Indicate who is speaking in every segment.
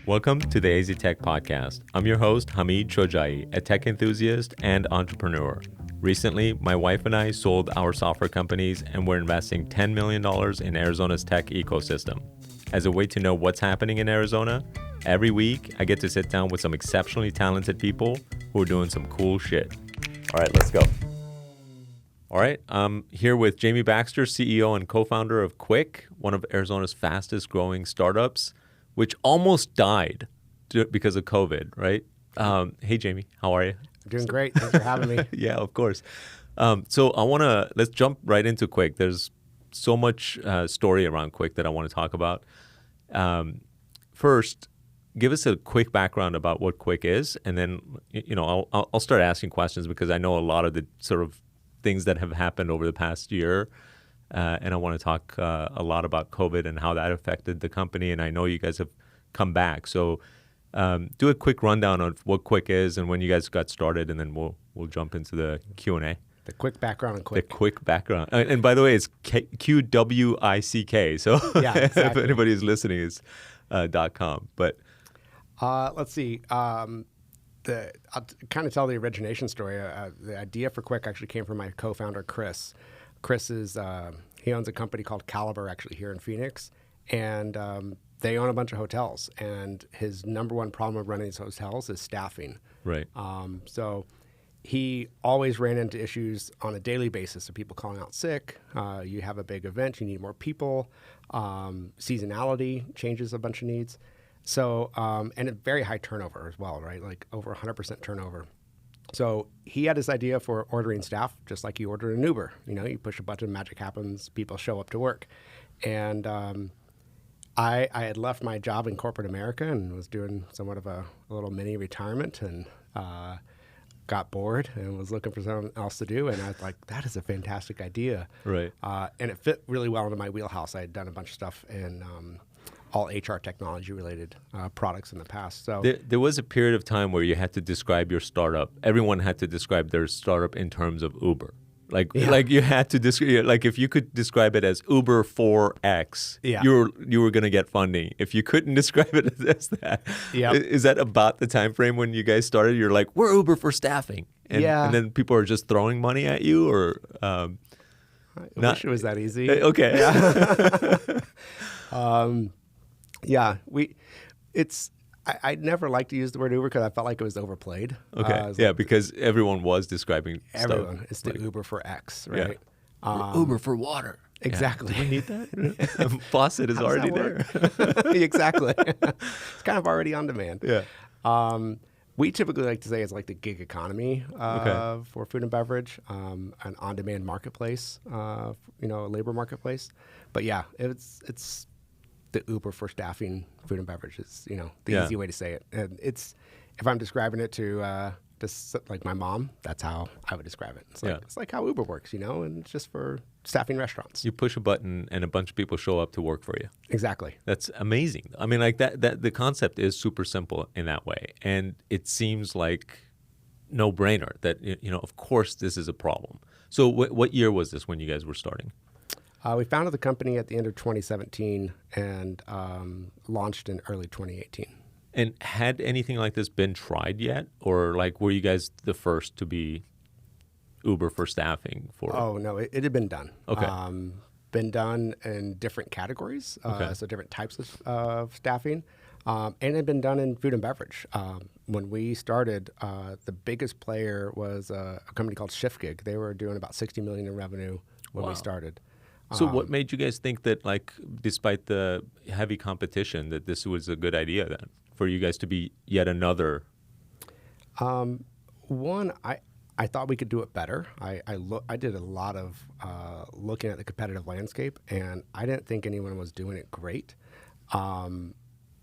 Speaker 1: Welcome to the AZ Tech Podcast. I'm your host, Hamid, a tech enthusiast and entrepreneur. Recently, my wife and I sold our software companies and we're investing $10 million in Arizona's tech ecosystem. As a way to know what's happening in Arizona, every week I get to sit down with some exceptionally talented people who are doing some cool shit. All right, let's go. All right, I'm here with Jamie Baxter, CEO and co-founder of Qwick, one of Arizona's fastest growing startups, which almost died because of COVID, right? Hey, Jamie, how are you?
Speaker 2: I'm doing great. Thanks for having me.
Speaker 1: Yeah, of course. So let's jump right into Qwick. There's so much story around Qwick that I want to talk about. First, give us a quick background about what Qwick is, and then I'll start asking questions because I know a lot of the sort of things that have happened over the past year, and I want to talk a lot about COVID and how that affected the company. And I know you guys have come back, so do a quick rundown of what Qwick is and when you guys got started, and then we'll jump into the Q&A.
Speaker 2: The quick background on Qwick.
Speaker 1: The quick background, and by the way, it's Qwick. So
Speaker 2: yeah, exactly.
Speaker 1: If anybody is listening, it's .com. But
Speaker 2: let's see. I'll kind of tell the origination story. The idea for Qwick actually came from my co-founder, Chris. Chris he owns a company called Caliber, actually, here in Phoenix, and they own a bunch of hotels. And his number one problem with running these hotels is staffing.
Speaker 1: Right.
Speaker 2: So he always ran into issues on a daily basis of people calling out sick. You have a big event, you need more people. Seasonality changes a bunch of needs. So, and a very high turnover as well, right? Like over 100% turnover. So he had this idea for ordering staff, just like you order an Uber. You push a button, magic happens, people show up to work. And I had left my job in corporate America and was doing somewhat of a little mini retirement, and got bored and was looking for something else to do. And I was like, that is a fantastic idea.
Speaker 1: Right.
Speaker 2: And it fit really well into my wheelhouse. I had done a bunch of stuff in all HR technology related products in the past. So
Speaker 1: there was a period of time where you had to describe your startup. Everyone had to describe their startup in terms of Uber. Like you had to describe, like if you could describe it as Uber for X, you were going to get funding. If you couldn't describe it as that, is that about the time frame when you guys started? You're like, we're Uber for staffing, and then people are just throwing money at you, or
Speaker 2: I wish it was that easy.
Speaker 1: Okay.
Speaker 2: I never liked to use the word Uber because I felt like it was overplayed.
Speaker 1: Okay. Because everyone was describing
Speaker 2: everyone.
Speaker 1: stuff.
Speaker 2: It's the Uber for X, right?
Speaker 1: Yeah. Uber for water.
Speaker 2: Exactly.
Speaker 1: Do we need that? Faucet is already there.
Speaker 2: Exactly. It's kind of already on demand.
Speaker 1: Yeah.
Speaker 2: We typically like to say it's like the gig economy for food and beverage, an on-demand marketplace, a labor marketplace. But yeah, it's the Uber for staffing food and beverage is, the easy way to say it. And it's, if I'm describing it to like my mom, that's how I would describe it. It's like how Uber works, and it's just for staffing restaurants.
Speaker 1: You push a button and a bunch of people show up to work for you.
Speaker 2: Exactly.
Speaker 1: That's amazing. I mean, like that the concept is super simple in that way. And it seems like no brainer that, of course this is a problem. So what year was this when you guys were starting?
Speaker 2: We founded the company at the end of 2017 and launched in early 2018.
Speaker 1: And had anything like this been tried yet? Or like, were you guys the first to be Uber for staffing?
Speaker 2: Oh, no, it had been done.
Speaker 1: Okay.
Speaker 2: Been done in different categories, so different types of staffing. And it had been done in food and beverage. When we started, the biggest player was a company called ShiftGig. They were doing about $60 million in revenue when we started.
Speaker 1: So what made you guys think that, like, despite the heavy competition, that this was a good idea then for you guys to be yet another?
Speaker 2: One, I thought we could do it better. I did a lot of looking at the competitive landscape, and I didn't think anyone was doing it great. I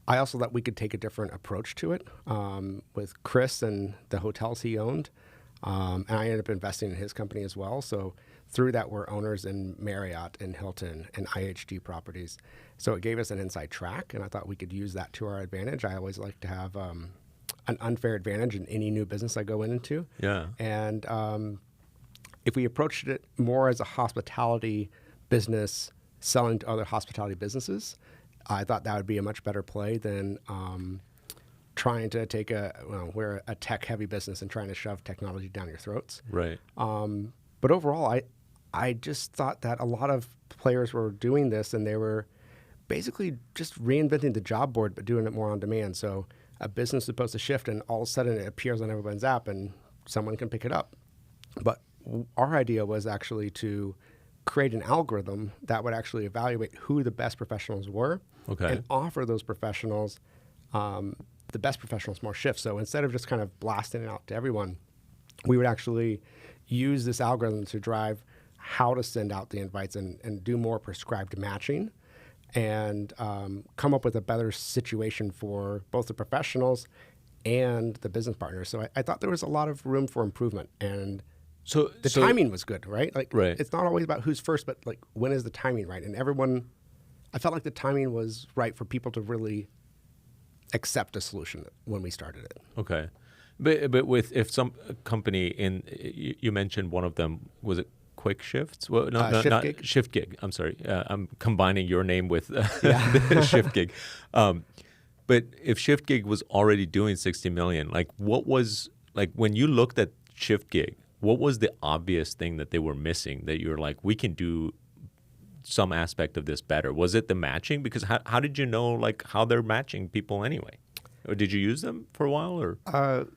Speaker 2: also thought we could take a different approach to it with Chris and the hotels he owned. And I ended up investing in his company as well. So through that, we're owners in Marriott and Hilton and IHG properties. So it gave us an inside track, and I thought we could use that to our advantage. I always like to have an unfair advantage in any new business I go into.
Speaker 1: Yeah.
Speaker 2: And if we approached it more as a hospitality business selling to other hospitality businesses, I thought that would be a much better play than trying to take we're a tech-heavy business and trying to shove technology down your throats.
Speaker 1: Right.
Speaker 2: But overall, I just thought that a lot of players were doing this, and they were basically just reinventing the job board, but doing it more on demand. So a business is supposed to shift, and all of a sudden it appears on everyone's app, and someone can pick it up. But our idea was actually to create an algorithm that would actually evaluate who the best professionals were, and offer those professionals, the best professionals, more shifts. So instead of just kind of blasting it out to everyone, we would actually use this algorithm to drive how to send out the invites and do more prescribed matching, and come up with a better situation for both the professionals and the business partners. So I thought there was a lot of room for improvement, and so timing was good, right? Like, it's not always about who's first, but like, when is the timing right? And I felt like the timing was right for people to really accept a solution when we started it.
Speaker 1: Okay. But if some company you mentioned one of them, was it Qwick Shifts? Well, not Shift Gig. I'm sorry. I'm combining your name with Shift Gig. But if Shift Gig was already doing 60 million, like what was, like when you looked at Shift Gig, what was the obvious thing that they were missing that you're like, we can do some aspect of this better? Was it the matching? Because how did you know like how they're matching people anyway? Or did you use them for a while? Or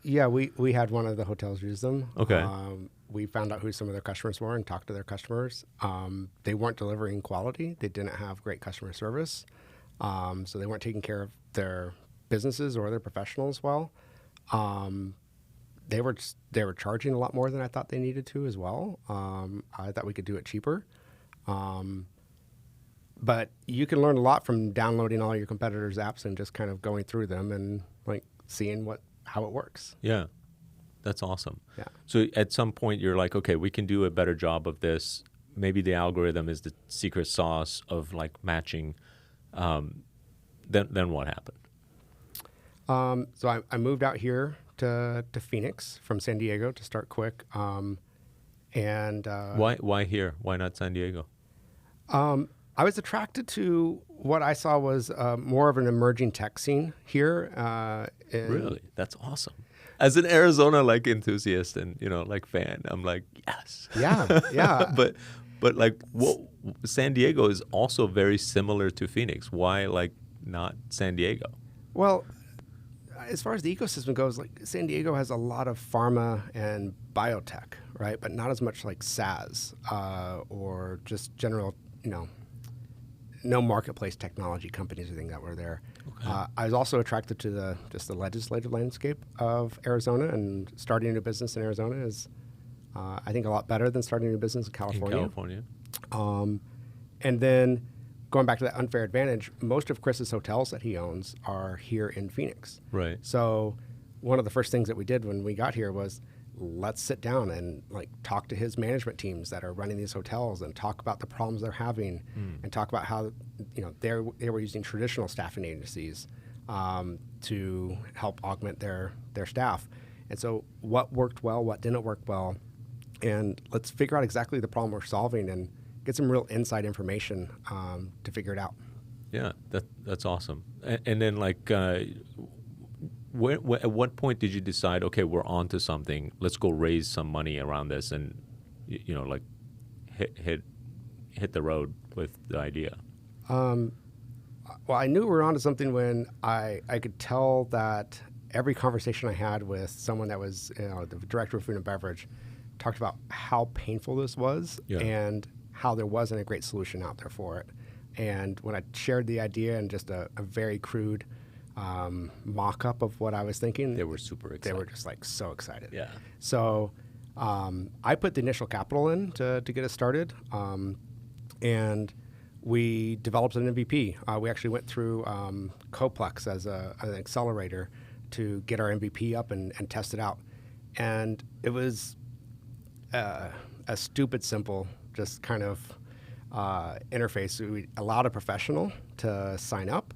Speaker 2: we had one of the hotels use them.
Speaker 1: Okay.
Speaker 2: We found out who some of their customers were and talked to their customers. They weren't delivering quality. They didn't have great customer service. So they weren't taking care of their businesses or their professionals well. They were charging a lot more than I thought they needed to as well. I thought we could do it cheaper. But you can learn a lot from downloading all your competitors' apps and just kind of going through them and like seeing how it works.
Speaker 1: Yeah, that's awesome.
Speaker 2: Yeah.
Speaker 1: So at some point you're like, okay, we can do a better job of this. Maybe the algorithm is the secret sauce of like matching. Then what happened?
Speaker 2: So I moved out here to Phoenix from San Diego to start Qwick.
Speaker 1: Why here? Why not San Diego?
Speaker 2: I was attracted to what I saw was more of an emerging tech scene here.
Speaker 1: Really? That's awesome. As an Arizona like enthusiast and like fan, I'm like, yes.
Speaker 2: Yeah.
Speaker 1: but like, San Diego is also very similar to Phoenix. Why like not San Diego?
Speaker 2: Well, as far as the ecosystem goes, like San Diego has a lot of pharma and biotech, right? But not as much like SaaS or just general, no marketplace technology companies or anything that were there. Okay. I was also attracted to the legislative landscape of Arizona, and starting a new business in Arizona is, I think, a lot better than starting a new business in California. And then going back to that unfair advantage, most of Chris's hotels that he owns are here in Phoenix.
Speaker 1: Right.
Speaker 2: So one of the first things that we did when we got here was, let's sit down and like talk to his management teams that are running these hotels and talk about the problems they're having, and talk about how they were using traditional staffing agencies to help augment their staff. And so what worked well, what didn't work well, and let's figure out exactly the problem we're solving and get some real inside information to figure it out.
Speaker 1: Yeah, that's awesome. And then like at what point did you decide, okay, we're on to something, let's go raise some money around this and, like hit the road with the idea?
Speaker 2: Well, I knew we were on to something when I could tell that every conversation I had with someone that was the director of food and beverage talked about how painful this was and how there wasn't a great solution out there for it. And when I shared the idea and just a very crude mock-up of what I was thinking,
Speaker 1: they were super excited.
Speaker 2: They were just like so excited.
Speaker 1: Yeah.
Speaker 2: So I put the initial capital in to get us started, and we developed an MVP. We actually went through Coplex as an accelerator to get our MVP up and test it out. And it was a stupid simple, just kind of interface. We allowed a professional to sign up.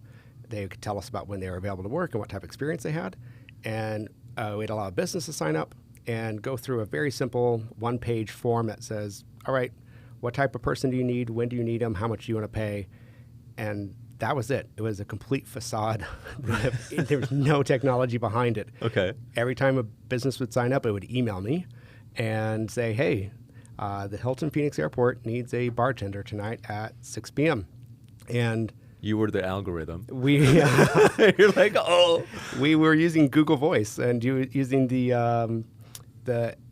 Speaker 2: They could tell us about when they were available to work and what type of experience they had. And we'd allow a business to sign up and go through a very simple one-page form that says, all right, what type of person do you need? When do you need them? How much do you want to pay? And that was it. It was a complete facade. There was no technology behind it.
Speaker 1: Okay.
Speaker 2: Every time a business would sign up, it would email me and say, hey, the Hilton Phoenix Airport needs a bartender tonight at 6 p.m. And
Speaker 1: you were the algorithm.
Speaker 2: You're
Speaker 1: like, oh.
Speaker 2: We were using Google Voice and using the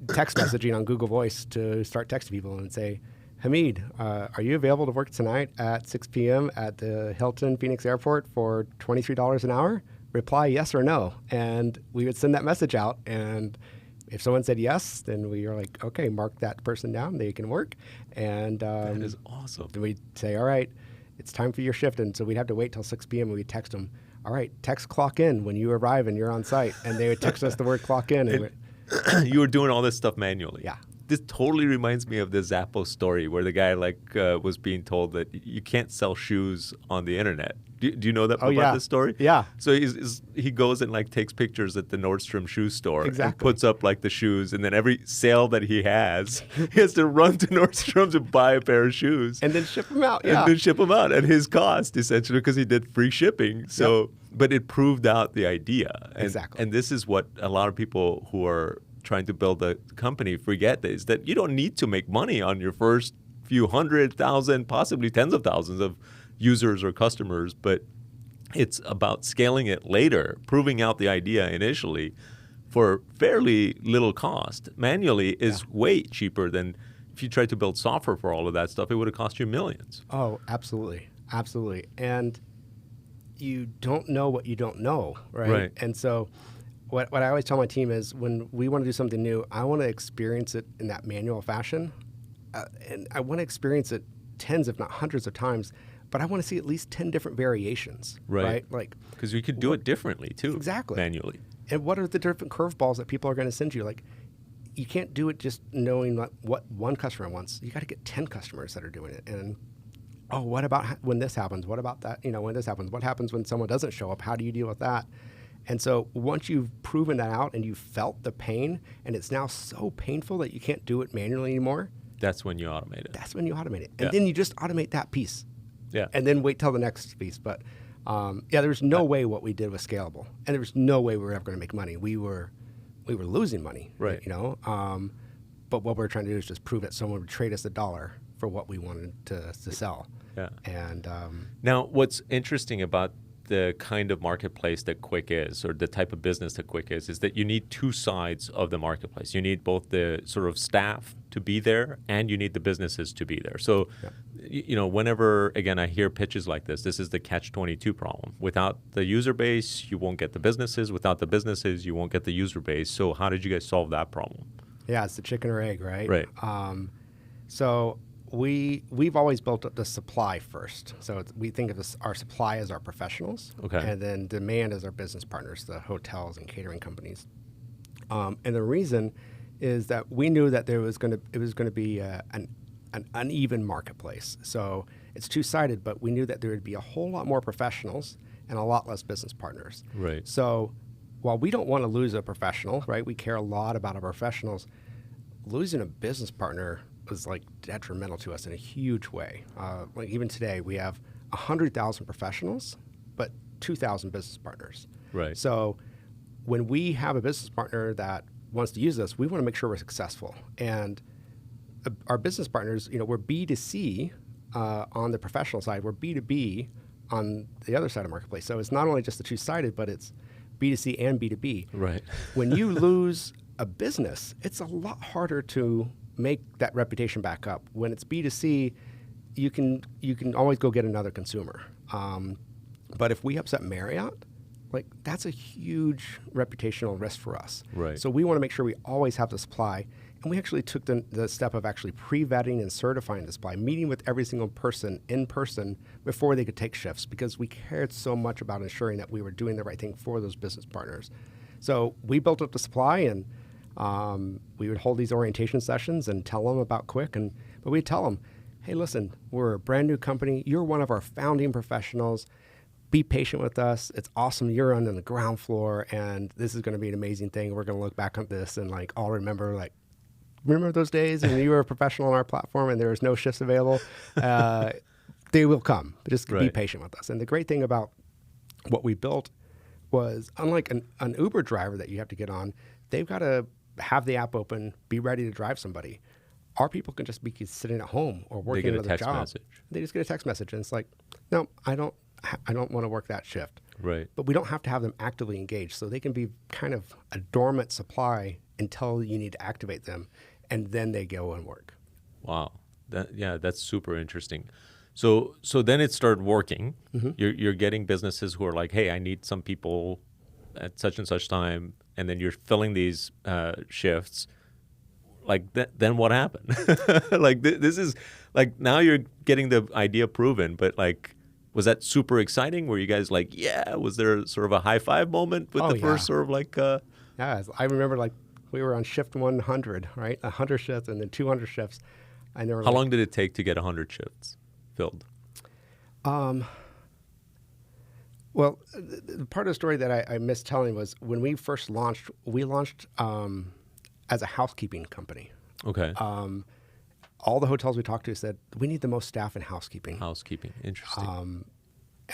Speaker 2: text messaging on Google Voice to start texting people and say, Hamid, are you available to work tonight at 6 p.m. at the Hilton Phoenix Airport for $23 an hour? Reply yes or no. And we would send that message out. And if someone said yes, then we were like, okay, mark that person down. They can work. And
Speaker 1: that is awesome.
Speaker 2: Then we'd say, all right, it's time for your shift. And so we'd have to wait till 6 p.m. and we'd text them, all right, text clock in when you arrive and you're on site. And they would text us the word clock in. And
Speaker 1: you were doing all this stuff manually.
Speaker 2: Yeah.
Speaker 1: This totally reminds me of the Zappos story where the guy was being told that you can't sell shoes on the internet. Do you know that about this story?
Speaker 2: Yeah.
Speaker 1: So he goes and takes pictures at the Nordstrom shoe store and puts up the shoes, and then every sale that he has to run to Nordstrom's and buy a pair of shoes
Speaker 2: and then ship them out. Yeah.
Speaker 1: And then ship them out at his cost, essentially, because he did free shipping. So, but it proved out the idea.
Speaker 2: Exactly.
Speaker 1: And this is what a lot of people who are trying to build a company forget, is that you don't need to make money on your first few 100,000, possibly tens of thousands of users or customers, but it's about scaling it later, proving out the idea initially for fairly little cost. Manually is way cheaper than if you tried to build software for all of that stuff. It would have cost you millions.
Speaker 2: Oh, absolutely. Absolutely. And you don't know what you don't know, right? And so what I always tell my team is when we want to do something new, I want to experience it in that manual fashion. And I want to experience it tens, if not hundreds of times, but I want to see at least 10 different variations, right?
Speaker 1: Like, because you could do it differently too.
Speaker 2: Exactly.
Speaker 1: Manually.
Speaker 2: And what are the different curveballs that people are going to send you? Like, you can't do it just knowing what one customer wants. You got to get 10 customers that are doing it. And, oh, what about when this happens? What about that? When this happens? What happens when someone doesn't show up? How do you deal with that? And so once you've proven that out and you've felt the pain, and it's now so painful that you can't do it manually anymore.
Speaker 1: That's when you automate it.
Speaker 2: That's when you automate it. And then you just automate that piece.
Speaker 1: Yeah.
Speaker 2: And then wait till the next piece. But there's no way what we did was scalable. And there was no way we were ever going to make money. We were losing money.
Speaker 1: Right.
Speaker 2: But what we're trying to do is just prove that someone would trade us $1 for what we wanted to sell.
Speaker 1: Yeah.
Speaker 2: And
Speaker 1: now what's interesting about the kind of marketplace that Qwick is, or the type of business that Qwick is that you need two sides of the marketplace. You need both the sort of staff to be there, and you need the businesses to be there. So, whenever, again, I hear pitches like this is the catch-22 problem. Without the user base, you won't get the businesses. Without the businesses, you won't get the user base. So how did you guys solve that problem?
Speaker 2: Yeah, it's the chicken or egg, right?
Speaker 1: Right.
Speaker 2: So we've always built up the supply first. So we think of our supply as our professionals, and then demand as our business partners, the hotels and catering companies. And the reason is that we knew that it was going to be an uneven marketplace. So it's two-sided, but we knew that there would be a whole lot more professionals and a lot less business partners.
Speaker 1: Right.
Speaker 2: So while we don't want to lose a professional, right? We care a lot about our professionals. Losing a business partner was detrimental to us in a huge way. Even today, we have 100,000 professionals, but 2,000 business partners.
Speaker 1: Right.
Speaker 2: So when we have a business partner that wants to use us, we want to make sure we're successful. And our business partners, we're B2C on the professional side. We're B2B on the other side of the marketplace. So it's not only just the two-sided, but it's B2C and B2B.
Speaker 1: Right.
Speaker 2: When you lose a business, it's a lot harder to make that reputation back up. When it's B2C, you can always go get another consumer. But if we upset Marriott, that's a huge reputational risk for us.
Speaker 1: Right.
Speaker 2: So we want to make sure we always have the supply. And we actually took the step of actually pre-vetting and certifying the supply, meeting with every single person in person before they could take shifts, because we cared so much about ensuring that we were doing the right thing for those business partners. So we built up the supply, and we would hold these orientation sessions and tell them about Qwick. But we'd tell them, hey, listen, we're a brand new company. You're one of our founding professionals. Be patient with us. It's awesome. You're on the ground floor, and this is going to be an amazing thing. We're going to look back on this and all remember remember those days when you were a professional on our platform and there was no shifts available? They will come. Just be
Speaker 1: Right.
Speaker 2: patient with us. And the great thing about what we built was, unlike an Uber driver that you have to get on, they've got to have the app open, be ready to drive somebody. Our people can just be sitting at home or working
Speaker 1: get a
Speaker 2: another
Speaker 1: text
Speaker 2: job.
Speaker 1: message.
Speaker 2: They just get a text message, and it's like, no, I don't want to work that shift.
Speaker 1: Right.
Speaker 2: But we don't have to have them actively engaged, so they can be kind of a dormant supply until you need to activate them, and then they go and work.
Speaker 1: Wow. That's super interesting. So then it started working.
Speaker 2: Mm-hmm.
Speaker 1: You're getting businesses who are like, hey, I need some people at such and such time, and then you're filling these shifts. Like then what happened? Like this is like, now you're getting the idea proven, but like, was that super exciting? Were you guys like, yeah? Was there sort of a high five moment with the first sort of like?
Speaker 2: Yeah, I remember like we were on shift 100, right? 100 shifts and then 200 shifts. And there were
Speaker 1: How long did it take to get 100 shifts filled?
Speaker 2: Well, the part of the story that I missed telling was when we first launched, we launched as a housekeeping company.
Speaker 1: Okay.
Speaker 2: All the hotels we talked to said, we need the most staff in housekeeping.
Speaker 1: Housekeeping. Interesting.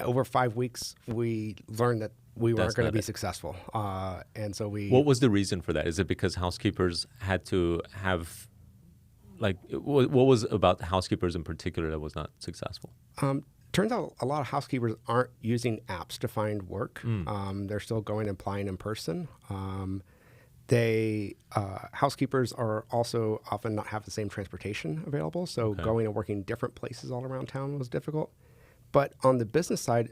Speaker 2: Over 5 weeks, we learned that we weren't
Speaker 1: That's
Speaker 2: going to
Speaker 1: not
Speaker 2: be
Speaker 1: it.
Speaker 2: successful. And so we...
Speaker 1: What was the reason for that? Is it because housekeepers had to have, like, what was about housekeepers in particular that was not successful?
Speaker 2: Turns out a lot of housekeepers aren't using apps to find work. They're still going and applying in person. Housekeepers are also often not have the same transportation available, so going and working different places all around town was difficult. But on the business side,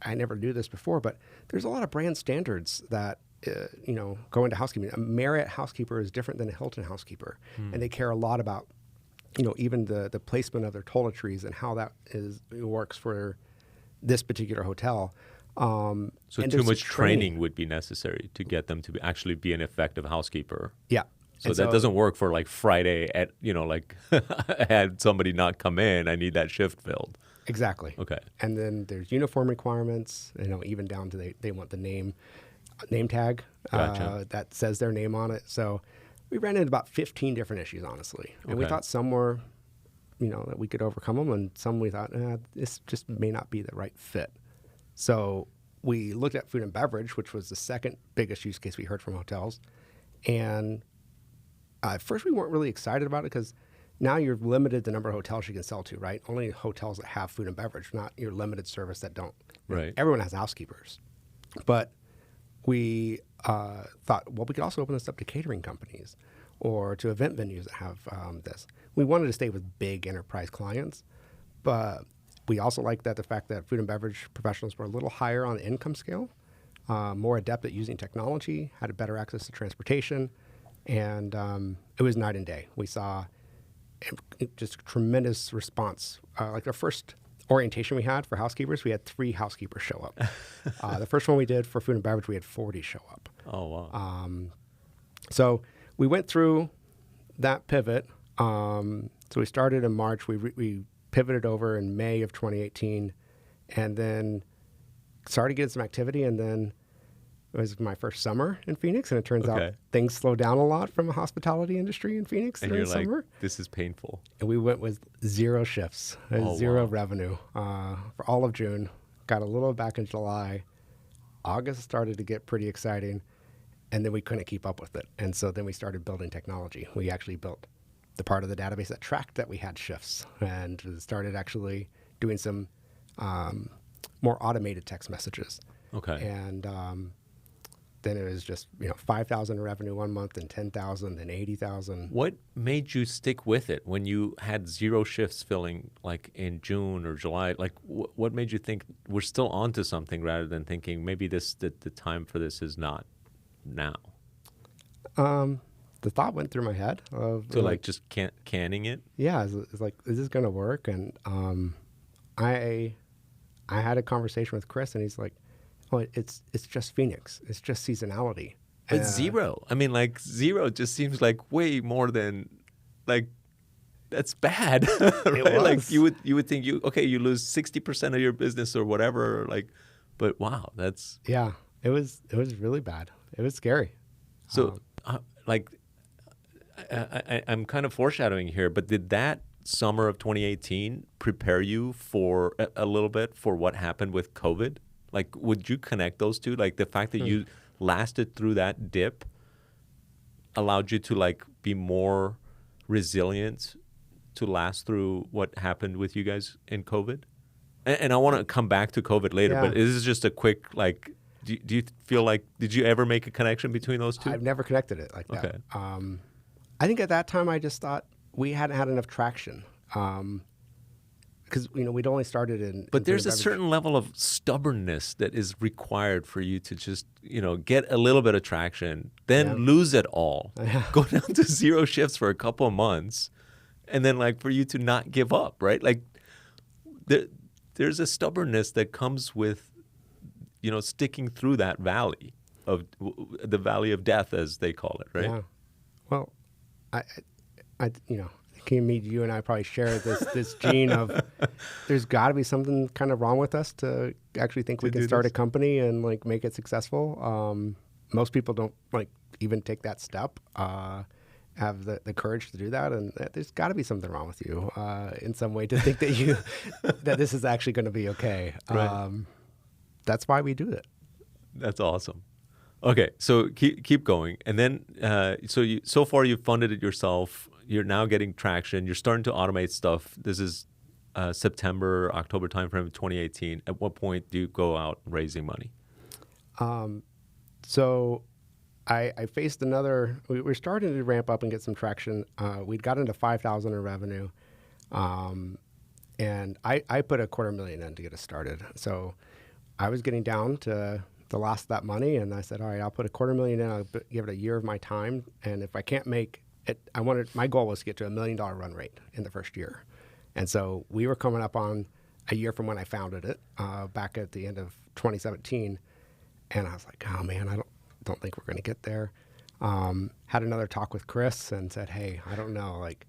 Speaker 2: I never knew this before, but there's a lot of brand standards that go into housekeeping. A Marriott housekeeper is different than a Hilton housekeeper, and they care a lot about even the placement of their toiletries and how that works for this particular hotel.
Speaker 1: So
Speaker 2: and
Speaker 1: too
Speaker 2: there's
Speaker 1: much training would be necessary to get them to actually be an effective housekeeper.
Speaker 2: Yeah.
Speaker 1: So that doesn't work for like Friday at, like I had somebody not come in, I need that shift filled.
Speaker 2: Exactly.
Speaker 1: Okay.
Speaker 2: And then there's uniform requirements, even down to they want the name tag
Speaker 1: Gotcha.
Speaker 2: that says their name on it. So we ran into about 15 different issues, honestly. And we
Speaker 1: Okay.
Speaker 2: thought some were, that we could overcome them, and some we thought, this just may not be the right fit. So we looked at food and beverage, which was the second biggest use case we heard from hotels. And at first we weren't really excited about it because now you're limited the number of hotels you can sell to, right? Only hotels that have food and beverage, not your limited service that don't.
Speaker 1: Right.
Speaker 2: Everyone has housekeepers. But we thought, well, we could also open this up to catering companies or to event venues that have this. We wanted to stay with big enterprise clients, but we also liked the fact that food and beverage professionals were a little higher on the income scale, more adept at using technology, had better access to transportation, and it was night and day. We saw just tremendous response. Like the first orientation we had for housekeepers, we had 3 housekeepers show up. The first one we did for food and beverage, we had 40 show up.
Speaker 1: Oh, wow.
Speaker 2: So we went through that pivot. So we started in March. We pivoted over in May of 2018, and then started getting some activity. And then it was my first summer in Phoenix, and it turns out things slowed down a lot from the hospitality industry in Phoenix
Speaker 1: And
Speaker 2: during
Speaker 1: you're like,
Speaker 2: summer.
Speaker 1: this is painful.
Speaker 2: And we went with 0 shifts, zero revenue for all of June. Got a little back in July. August started to get pretty exciting, and then we couldn't keep up with it. And so then we started building technology. We actually built the part of the database that tracked that we had shifts, and started actually doing some more automated text messages.
Speaker 1: Okay.
Speaker 2: And then it was just 5,000 revenue one month, and 10,000, then 80,000.
Speaker 1: What made you stick with it when you had 0 shifts filling, like in June or July? Like, what made you think we're still onto something rather than thinking maybe the time for this is not now?
Speaker 2: The thought went through my head of
Speaker 1: Just canning it.
Speaker 2: Yeah, it's like, is this going to work? And I had a conversation with Chris, and he's like, "Oh, it's just Phoenix. It's just seasonality."
Speaker 1: But 0. I mean, like 0 just seems like way more than, like, that's bad, right? Like you would think you lose 60% of your business or whatever, like, but wow, that's
Speaker 2: it was really bad. It was scary.
Speaker 1: So I'm kind of foreshadowing here, but did that summer of 2018 prepare you for a little bit for what happened with COVID? Like, would you connect those two? Like the fact that you lasted through that dip allowed you to like be more resilient to last through what happened with you guys in COVID? And I want to come back to COVID later, but this is just a quick, like, do you feel like, did you ever make a connection between those two?
Speaker 2: I've never connected it like that. Okay. I think at that time I just thought we hadn't had enough traction. Because, we'd only started in...
Speaker 1: But there's a certain level of stubbornness that is required for you to just, get a little bit of traction, then lose it all, go down to 0 shifts for a couple of months, and then like for you to not give up, right? Like there's a stubbornness that comes with, sticking through that valley of the valley of death, as they call it, right?
Speaker 2: Yeah. Well, I Hamid, you and I probably share this gene of there's got to be something kind of wrong with us to actually think we can start a company and like make it successful. Most people don't like even take that step, have the courage to do that, and there's got to be something wrong with you in some way to think that that this is actually going to be okay. Right. That's why we do it.
Speaker 1: That's awesome. Okay, so keep going, and then so far you've funded it yourself. You're now getting traction. You're starting to automate stuff. This is September, October timeframe of 2018. At what point do you go out raising money?
Speaker 2: So I faced another. We were starting to ramp up and get some traction. We'd got into 5,000 in revenue, and I put $250,000 in to get us started. So I was getting down to the last of that money, and I said, all right, I'll put $250,000 in. I'll give it a year of my time, and if I can't make it, my goal was to get to $1 million run rate in the first year. And so we were coming up on a year from when I founded it, back at the end of 2017. And I was like, oh man, I don't think we're going to get there. Had another talk with Chris and said, hey, I don't know, like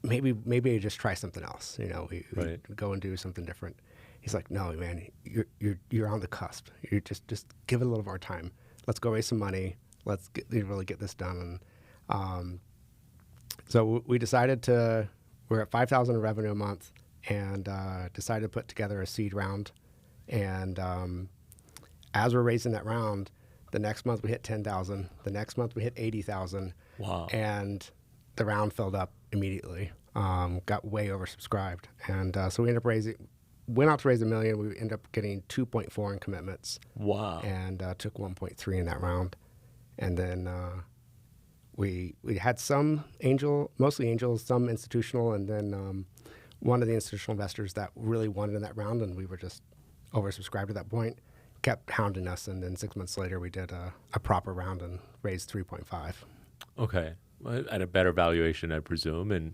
Speaker 2: maybe I just try something else. We go and do something different. He's like, no, man, you're on the cusp. You just give it a little more time. Let's go raise some money. Let's really get this done. And so we decided we're at 5,000 in revenue a month, and decided to put together a seed round. And as we're raising that round, the next month we hit 10,000. The next month we hit 80,000. Wow! And the round filled up immediately. Got way oversubscribed, and so we ended up went out to raise $1 million. We ended up getting 2.4 in commitments. Wow! And took 1.3 in that round, and then. We had some mostly angels, some institutional, and then one of the institutional investors that really wanted in that round, and we were just oversubscribed at that point, kept hounding us, and then 6 months later we did a proper round and raised 3.5. Okay.
Speaker 1: Well, at a better valuation, I presume. And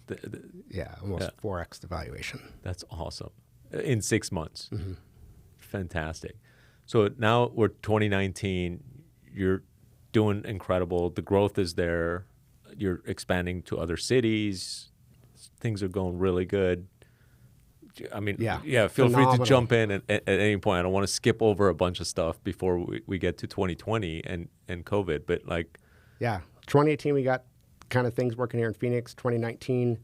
Speaker 2: almost 4x the valuation.
Speaker 1: That's awesome. In 6 months. Mm-hmm. Fantastic. So now we're 2019, you're doing incredible. The growth is there. You're expanding to other cities. Things are going really good. I mean, feel free to jump in at any point. I don't want to skip over a bunch of stuff before we get to 2020 and COVID. But
Speaker 2: 2018 we got kind of things working here in Phoenix. 2019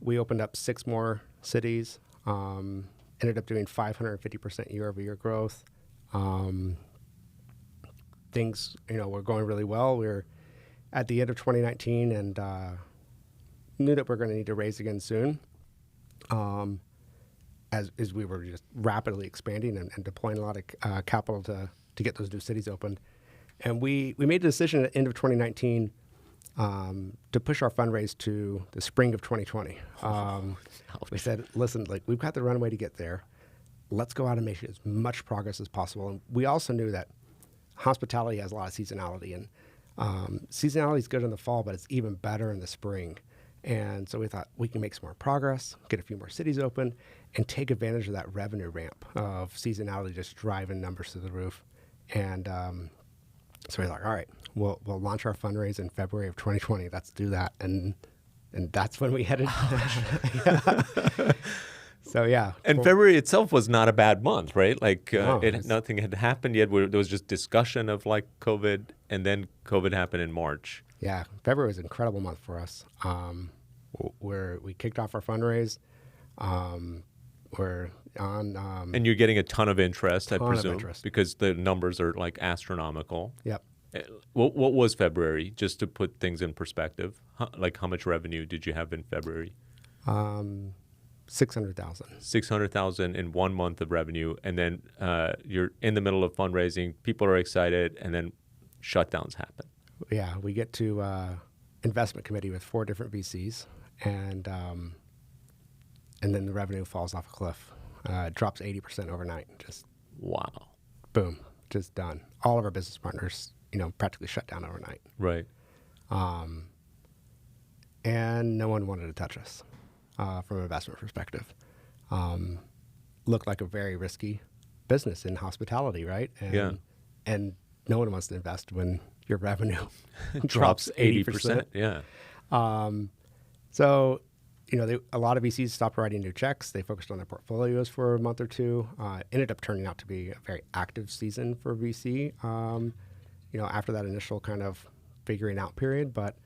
Speaker 2: we opened up 6 more cities. Ended up doing 550% year-over-year growth. Things, were going really well. We were at the end of 2019 and knew that we're going to need to raise again soon, as we were just rapidly expanding and deploying a lot of capital to get those new cities opened. And we made a decision at the end of 2019 to push our fundraise to the spring of 2020. We said, listen, we've got the runway to get there. Let's go out and make as much progress as possible. And we also knew that hospitality has a lot of seasonality, and seasonality is good in the fall, but it's even better in the spring. And so we thought we can make some more progress, get a few more cities open, and take advantage of that revenue ramp of seasonality just driving numbers to the roof. And so we're like, all right, we'll launch our fundraise in February of 2020. Let's do that. And that's when we headed. So
Speaker 1: and February itself was not a bad month, right? Nothing had happened yet. There was just discussion of COVID, and then COVID happened in March.
Speaker 2: Yeah, February was an incredible month for us. where we kicked off our fundraise. We're on.
Speaker 1: And you're getting a ton of interest, I
Speaker 2: ton of
Speaker 1: presume,
Speaker 2: interest.
Speaker 1: because the numbers are like astronomical.
Speaker 2: Yep.
Speaker 1: What was February, just to put things in perspective? Like how much revenue did you have in February?
Speaker 2: 600,000.
Speaker 1: 600,000 in 1 month of revenue, and then you're in the middle of fundraising. People are excited, and then shutdowns happen.
Speaker 2: Yeah, we get to investment committee with 4 different VCs, and then the revenue falls off a cliff. It drops 80% overnight. Just
Speaker 1: Wow.
Speaker 2: boom, just done. All of our business partners, practically shut down overnight.
Speaker 1: Right.
Speaker 2: And no one wanted to touch us from an investment perspective. Looked like a very risky business in hospitality, right? And no one wants to invest when your revenue drops 80%.
Speaker 1: Yeah.
Speaker 2: So, a lot of VCs stopped writing new checks. They focused on their portfolios for a month or two. Ended up turning out to be a very active season for VC, after that initial kind of figuring out period, but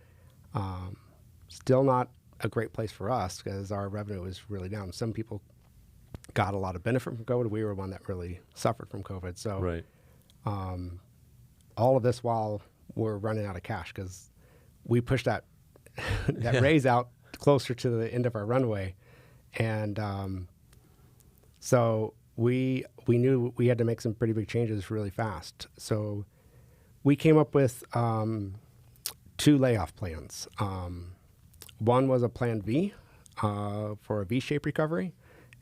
Speaker 2: still not a great place for us because our revenue was really down. Some people got a lot of benefit from COVID. We were one that really suffered from COVID. So
Speaker 1: Right.
Speaker 2: all of this while we're running out of cash because we pushed that raise out closer to the end of our runway. And so we knew we had to make some pretty big changes really fast. So we came up with 2 layoff plans. One was a plan V for a V-shaped recovery,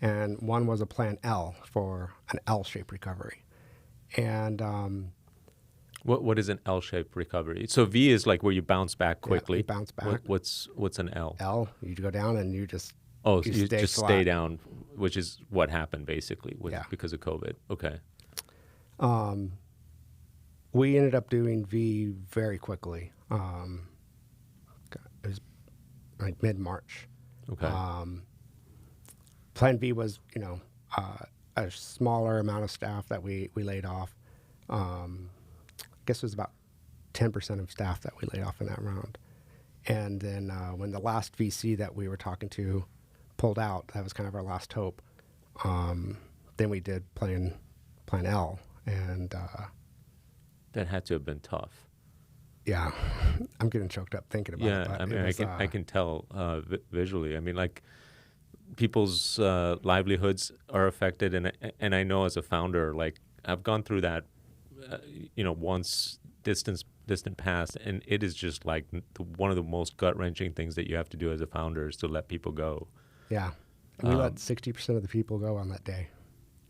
Speaker 2: and one was a plan L for an L-shaped recovery. And
Speaker 1: What is an L-shaped recovery? So V is like where you bounce back quickly.
Speaker 2: you bounce back.
Speaker 1: What's an L?
Speaker 2: L, you go down and you just
Speaker 1: Oh, so you just
Speaker 2: flat.
Speaker 1: stay down, which is what happened basically
Speaker 2: Yeah.
Speaker 1: because of COVID. Okay.
Speaker 2: We ended up doing V very quickly. It was like mid-March.
Speaker 1: Okay.
Speaker 2: Plan V was, a smaller amount of staff that we laid off. I guess it was about 10% of staff that we laid off in that round. And then when the last VC that we were talking to pulled out, that was kind of our last hope. Then we did plan L, and
Speaker 1: that had to have been tough.
Speaker 2: yeah, I'm getting choked up thinking about it.
Speaker 1: Yeah,
Speaker 2: But
Speaker 1: I mean,
Speaker 2: it was,
Speaker 1: I can tell visually. I mean, like people's livelihoods are affected, and I know as a founder, like I've gone through that, once distant past, and it is just like one of the most gut-wrenching things that you have to do as a founder is to let people go.
Speaker 2: Yeah, we let 60% of the people go on that day.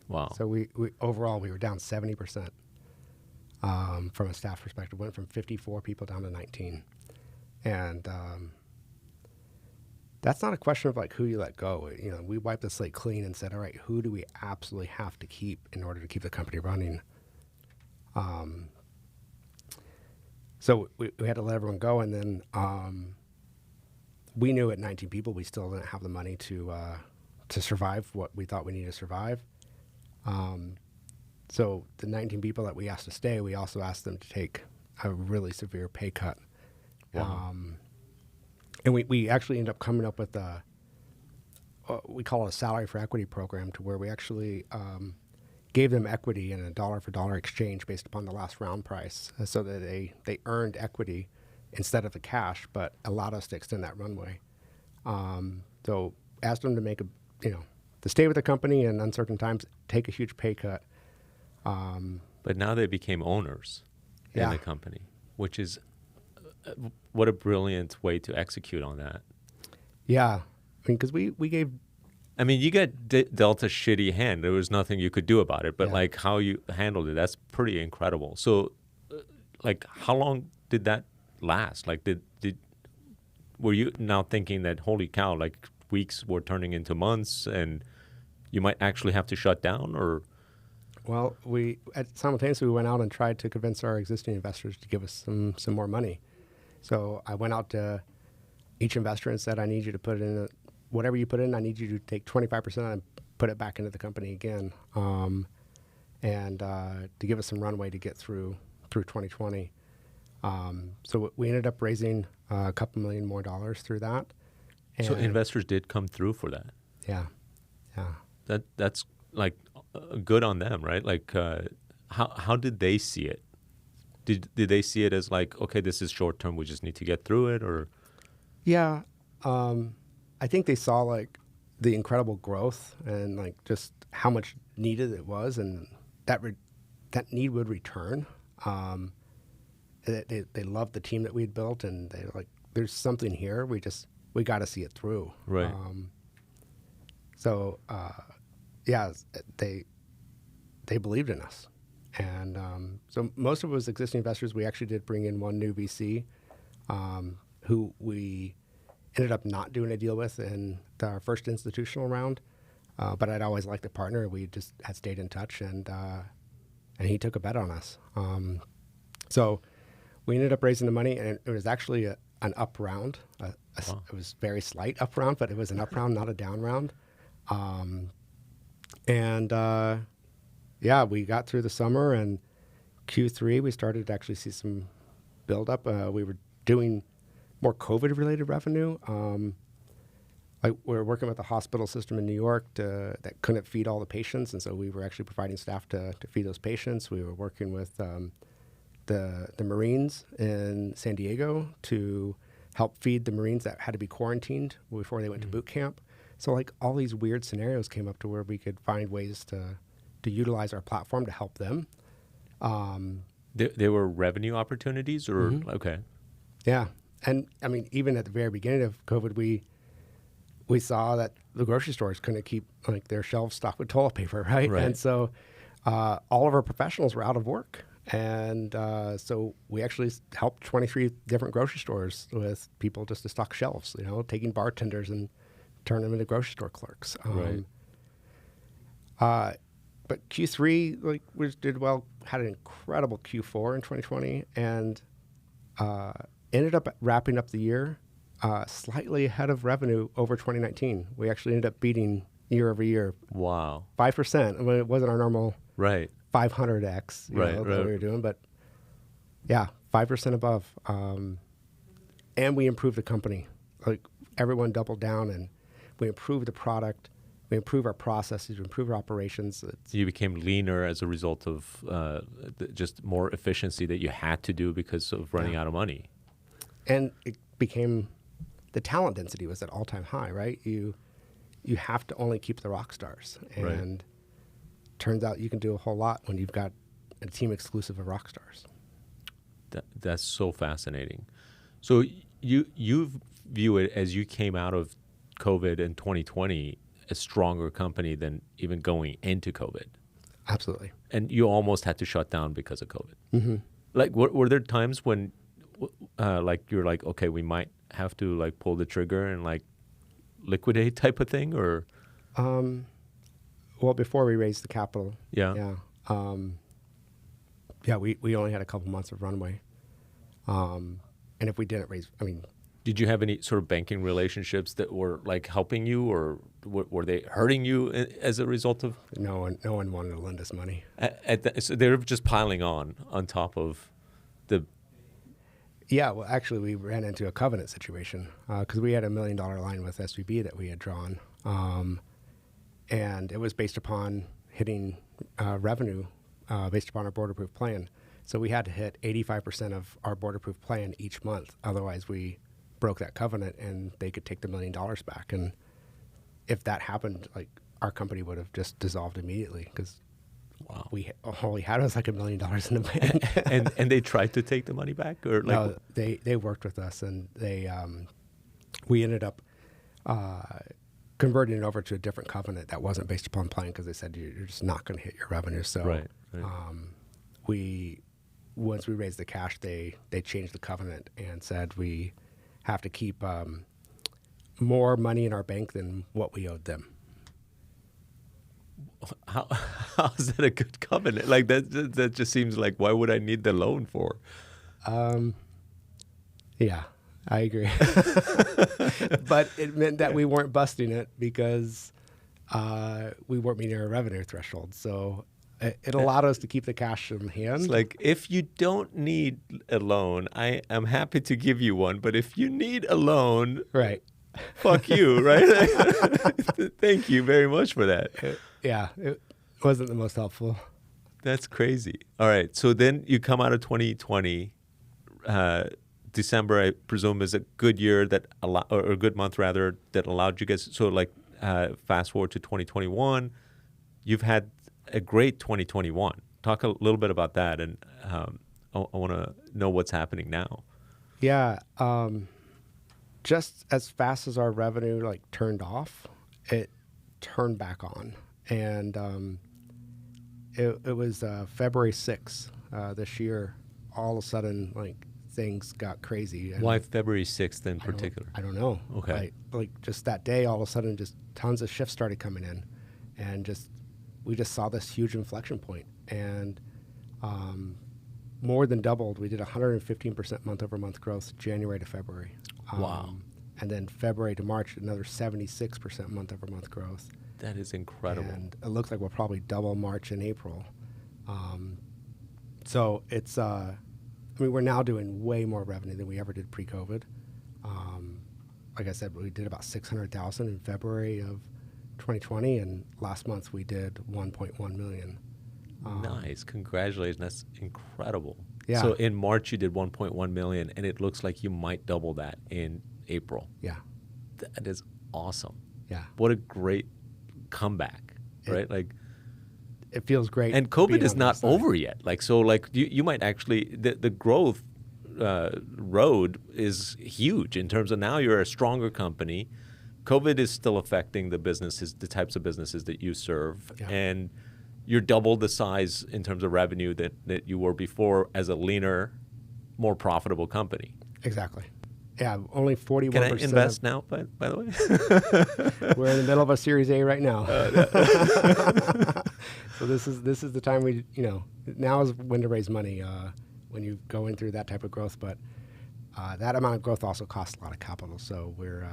Speaker 1: Wow.
Speaker 2: So we overall we were down 70%. From a staff perspective, went from 54 people down to 19. And that's not a question of like who you let go. We wiped the slate clean and said, all right, who do we absolutely have to keep in order to keep the company running? So we had to let everyone go. And then we knew at 19 people, we still didn't have the money to survive what we thought we needed to survive. So the 19 people that we asked to stay, we also asked them to take a really severe pay cut.
Speaker 1: Wow.
Speaker 2: And we actually ended up coming up with we call it a salary for equity program, to where we actually gave them equity in a dollar-for-dollar exchange based upon the last round price, so that they earned equity instead of the cash, but allowed us to extend that runway. So asked them to make to stay with the company in uncertain times, take a huge pay cut.
Speaker 1: But now they became owners in
Speaker 2: Yeah.
Speaker 1: the company, which is what a brilliant way to execute on that.
Speaker 2: Yeah, I mean, because we gave.
Speaker 1: I mean, you got dealt a shitty hand. There was nothing you could do about it. But
Speaker 2: Yeah.
Speaker 1: like how you handled it, that's pretty incredible. So, like, how long did that last? Like, were you now thinking that, holy cow, like weeks were turning into months, and you might actually have to shut down? Or
Speaker 2: Well, simultaneously we went out and tried to convince our existing investors to give us some more money. So I went out to each investor and said, I need you to put in whatever you put in. I need you to take 25% and put it back into the company again, and to give us some runway to get through 2020. So we ended up raising a couple $1 million more through that,
Speaker 1: So
Speaker 2: And
Speaker 1: investors did come through for that.
Speaker 2: yeah, yeah.
Speaker 1: That's like good on them, right? Like, how did they see it? Did they see it as like, okay, this is short term, we just need to get through it, or?
Speaker 2: Yeah, I think they saw like the incredible growth and like just how much needed it was, and that that need would return. They loved the team that we had built, and they like, there's something here. We got to see it through.
Speaker 1: Right.
Speaker 2: So yeah, they believed in us, and so most of it was existing investors. We actually did bring in one new VC, who we ended up not doing a deal with in our first institutional round, but I'd always liked the partner. We just had stayed in touch, and he took a bet on us. So we ended up raising the money, and it was actually an up round. Wow. It was very slight up round, but it was an up round, not a down round. Yeah, we got through the summer, and Q3 we started to actually see some build up. We were doing more COVID-related revenue. Like we were working with a hospital system in New York that couldn't feed all the patients, and so we were actually providing staff to feed those patients. We were working with the Marines in San Diego to help feed the Marines that had to be quarantined before they went to boot camp. So like all these weird scenarios came up to where we could find ways to utilize our platform to help them.
Speaker 1: There were revenue opportunities, or okay.
Speaker 2: Yeah, and I mean, even at the very beginning of COVID, we saw that the grocery stores couldn't keep like their shelves stocked with toilet paper, right? And so all of our professionals were out of work, and so we actually helped 23 different grocery stores with people just to stock shelves. You know, taking bartenders and turning them into grocery store clerks. But Q3, like, we did well, had an incredible Q4 in 2020, and ended up wrapping up the year slightly ahead of revenue over 2019. We actually ended up beating year over year.
Speaker 1: Wow.
Speaker 2: 5%. I mean, it wasn't our normal 500x that we were doing, but yeah, 5% above. And we improved the company. Like, everyone doubled down, and we improved the product. We improve our processes, we improve our operations.
Speaker 1: You became leaner as a result of just more efficiency that you had to do because of running out of money.
Speaker 2: And it became, the talent density was at all-time high, right? You have to only keep the rock stars. And turns out you can do a whole lot when you've got a team exclusive of rock stars.
Speaker 1: That's so fascinating. So you view it as you came out of COVID in 2020 a stronger company than even going into COVID.
Speaker 2: Absolutely.
Speaker 1: And you almost had to shut down because of COVID. Like, were there times when, like, you're like, okay, we might have to like pull the trigger and like liquidate type of thing, or?
Speaker 2: Well, before we raised the capital. We only had a couple months of runway. And if we didn't raise, I mean,
Speaker 1: did you have any sort of banking relationships that were like helping you, or were they hurting you as a result of?
Speaker 2: No one wanted to lend us money.
Speaker 1: So they're just piling on top of the.
Speaker 2: Yeah, well, actually, we ran into a covenant situation because we had $1 million line with SVB that we had drawn, and it was based upon hitting revenue based upon our board-approved plan. So we had to hit 85% of our board-approved plan each month. Otherwise, we broke that covenant, and they could take the $1 million back. And if that happened, like, our company would have just dissolved immediately because all we had was like $1 million in the bank.
Speaker 1: and they tried to take the money back, or like?
Speaker 2: No, they worked with us, and we ended up converting it over to a different covenant that wasn't based upon plan because they said you're just not going to hit your revenue. So once we raised the cash, they changed the covenant and said we have to keep more money in our bank than what we owed them.
Speaker 1: How is that a good covenant? Like, that just seems like, why would I need the loan for?
Speaker 2: Yeah, I agree. But it meant that we weren't busting it because we weren't meeting our revenue threshold. So it allowed us to keep the cash in hand.
Speaker 1: It's like, if you don't need a loan, I am happy to give you one. But if you need a loan,
Speaker 2: right,
Speaker 1: fuck you, right? Thank you very much for that.
Speaker 2: It wasn't the most helpful.
Speaker 1: That's crazy. All right. So then you come out of 2020. December, I presume, is a good year or a good month rather, that allowed you guys. So like fast forward to 2021, you've had a great 2021. Talk a little bit about that, and I want to know what's happening now.
Speaker 2: Yeah. Just as fast as our revenue like turned off, it turned back on. And it was February 6th this year. All of a sudden, like, things got crazy. And
Speaker 1: why February 6th in particular?
Speaker 2: I don't know.
Speaker 1: Okay.
Speaker 2: Like just that day, all of a sudden, just tons of shifts started coming in. And we just saw this huge inflection point. And more than doubled. We did 115% month-over-month growth January to February.
Speaker 1: Wow.
Speaker 2: And then February to March, another 76% month-over-month growth.
Speaker 1: That is incredible.
Speaker 2: And it looks like we'll probably double March and April. So it's, we're now doing way more revenue than we ever did pre-COVID. Like I said, we did about 600,000 in February of 2020, and last month we did 1.1 million.
Speaker 1: Nice. Congratulations. That's incredible.
Speaker 2: Yeah.
Speaker 1: So in March, you did 1.1 million, and it looks like you might double that in April.
Speaker 2: Yeah.
Speaker 1: That is awesome.
Speaker 2: Yeah.
Speaker 1: What a great comeback, right? Like,
Speaker 2: it feels great.
Speaker 1: and COVID is not over yet. Like, so like you might actually, the growth road is huge in terms of now you're a stronger company. COVID is still affecting the businesses, the types of businesses that you serve.
Speaker 2: Yeah.
Speaker 1: And you're double the size in terms of revenue that you were before as a leaner, more profitable company.
Speaker 2: Exactly. Yeah, only 41%.
Speaker 1: Can I invest now, by the way?
Speaker 2: We're in the middle of a Series A right now. So this is the time now is when to raise money when you go in through that type of growth. But that amount of growth also costs a lot of capital. So we're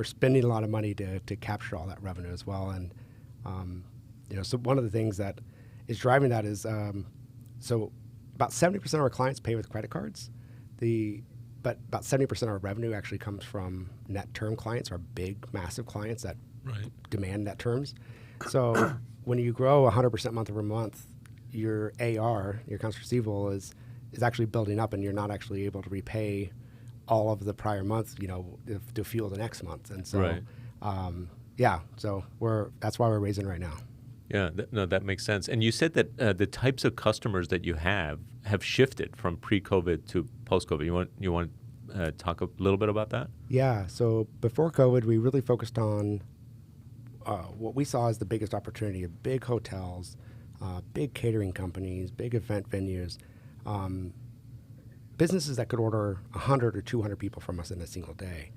Speaker 2: spending a lot of money to capture all that revenue as well. And so one of the things that is driving that is so about 70% of our clients pay with credit cards. But about 70% of our revenue actually comes from net term clients, our big, massive clients that demand net terms. So when you grow 100% month over month, your AR, your accounts receivable, is actually building up, and you're not actually able to repay all of the prior month, to fuel the next month. And so, so that's why we're raising right now.
Speaker 1: Yeah, that makes sense. And you said that the types of customers that you have shifted from pre-COVID to post-COVID. You want to talk a little bit about that?
Speaker 2: Yeah. So before COVID, we really focused on what we saw as the biggest opportunity of big hotels, big catering companies, big event venues, businesses that could order 100 or 200 people from us in a single day.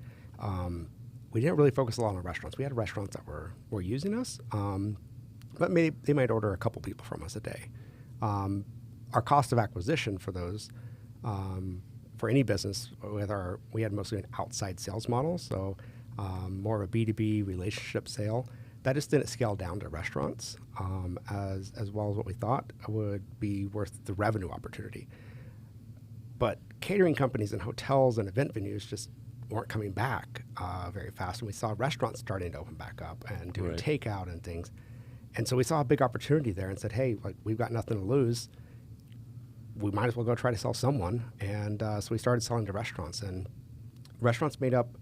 Speaker 2: We didn't really focus a lot on restaurants. We had restaurants that were using us, but maybe they might order a couple people from us a day. Our cost of acquisition for those, for any business, we had mostly an outside sales model, so more of a B2B relationship sale. That just didn't scale down to restaurants as well as what we thought would be worth the revenue opportunity. But catering companies and hotels and event venues just weren't coming back very fast, and we saw restaurants starting to open back up and doing takeout and things. And so we saw a big opportunity there and said, hey, like, we've got nothing to lose. We might as well go try to sell someone. And so we started selling to restaurants. And restaurants made up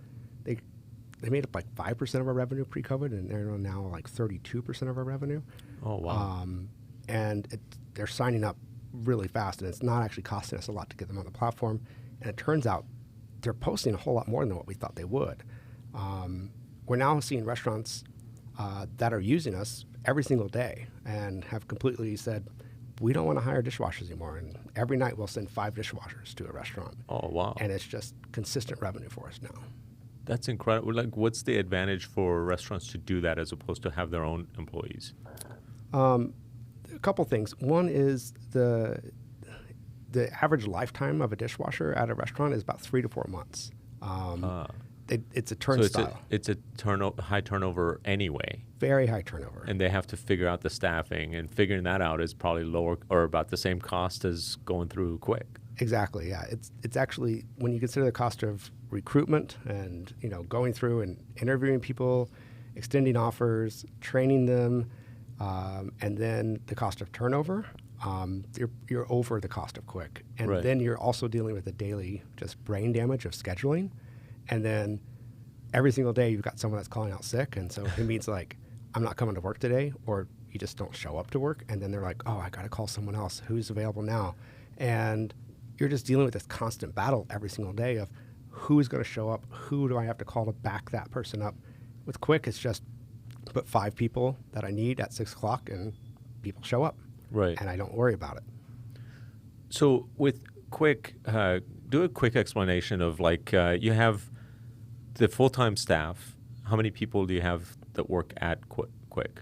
Speaker 2: like 5% of our revenue pre-COVID, and they're now like 32% of our revenue.
Speaker 1: Oh, wow.
Speaker 2: And they're signing up really fast, and it's not actually costing us a lot to get them on the platform. And it turns out they're posting a whole lot more than what we thought they would. We're now seeing restaurants that are using us every single day and have completely said, we don't want to hire dishwashers anymore. And every night we'll send 5 dishwashers to a restaurant.
Speaker 1: Oh, wow.
Speaker 2: And it's just consistent revenue for us now.
Speaker 1: That's incredible. Like, what's the advantage for restaurants to do that as opposed to have their own employees?
Speaker 2: A couple things. One is the average lifetime of a dishwasher at a restaurant is about 3 to 4 months. It's a turnstile.
Speaker 1: It's a high turnover anyway.
Speaker 2: Very high turnover.
Speaker 1: And they have to figure out the staffing, and figuring that out is probably lower or about the same cost as going through Qwick.
Speaker 2: Exactly. Yeah. It's actually, when you consider the cost of recruitment and, going through and interviewing people, extending offers, training them, and then the cost of turnover, you're over the cost of Qwick. And
Speaker 1: Right.
Speaker 2: then you're also dealing with the daily just brain damage of scheduling. And then every single day you've got someone that's calling out sick. And so it means like, I'm not coming to work today, or you just don't show up to work. And then they're like, oh, I got to call someone else. Who's available now? And you're just dealing with this constant battle every single day of who's going to show up, who do I have to call to back that person up. With Qwick, it's just put 5 people that I need at 6 o'clock and people show up.
Speaker 1: Right.
Speaker 2: And I don't worry about it.
Speaker 1: So with Qwick, do a quick explanation of like you have the full-time staff. How many people do you have that work at Qwick?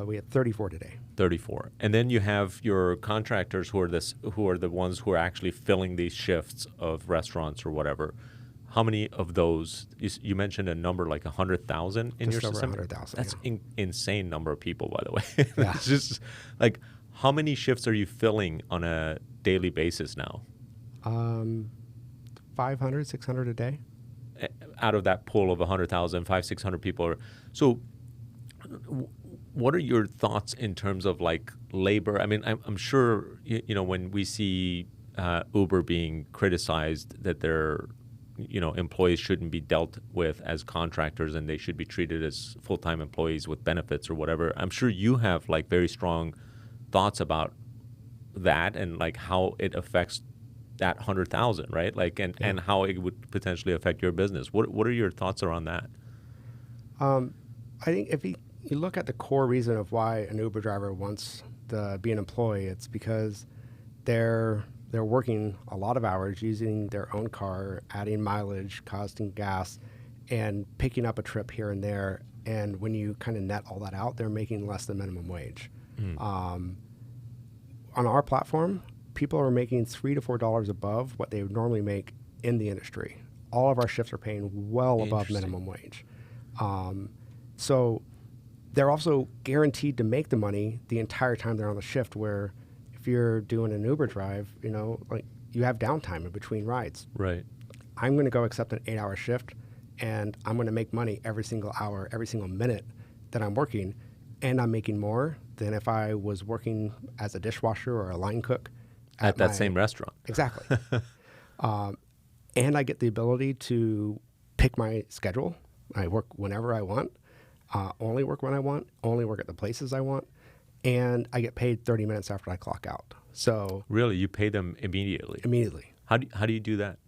Speaker 2: We had 34 today.
Speaker 1: 34. And then you have your contractors who are the ones who are actually filling these shifts of restaurants or whatever. How many of those, you mentioned a number like 100,000 in
Speaker 2: Just
Speaker 1: your
Speaker 2: over
Speaker 1: system?
Speaker 2: 100,000.
Speaker 1: That's
Speaker 2: yeah.
Speaker 1: insane number of people, by the way.
Speaker 2: Yeah.
Speaker 1: It's just like, how many shifts are you filling on a daily basis now?
Speaker 2: 500, 600 a day.
Speaker 1: Out of that pool of 100,000, 600 people. So what are your thoughts in terms of like labor? I mean, I'm sure, when we see Uber being criticized that their, employees shouldn't be dealt with as contractors and they should be treated as full-time employees with benefits or whatever. I'm sure you have like very strong thoughts about that and like how it affects that 100,000, right? Like, and how it would potentially affect your business. What are your thoughts around that?
Speaker 2: I think if you look at the core reason of why an Uber driver wants to be an employee, it's because they're working a lot of hours using their own car, adding mileage, costing gas, and picking up a trip here and there. And when you kind of net all that out, they're making less than minimum wage. On our platform, people are making $3 to $4 above what they would normally make in the industry. All of our shifts are paying well above minimum wage. So they're also guaranteed to make the money the entire time they're on the shift, where if you're doing an Uber drive, like you have downtime in between rides.
Speaker 1: Right.
Speaker 2: I'm going to go accept an 8-hour shift, and I'm going to make money every single hour, every single minute that I'm working, and I'm making more than if I was working as a dishwasher or a line cook
Speaker 1: At that same restaurant.
Speaker 2: Exactly. And I get the ability to pick my schedule. I work whenever I want, only work when I want, only work at the places I want, and I get paid 30 minutes after I clock out. So
Speaker 1: Really? You pay them immediately?
Speaker 2: immediately.
Speaker 1: How do you do that?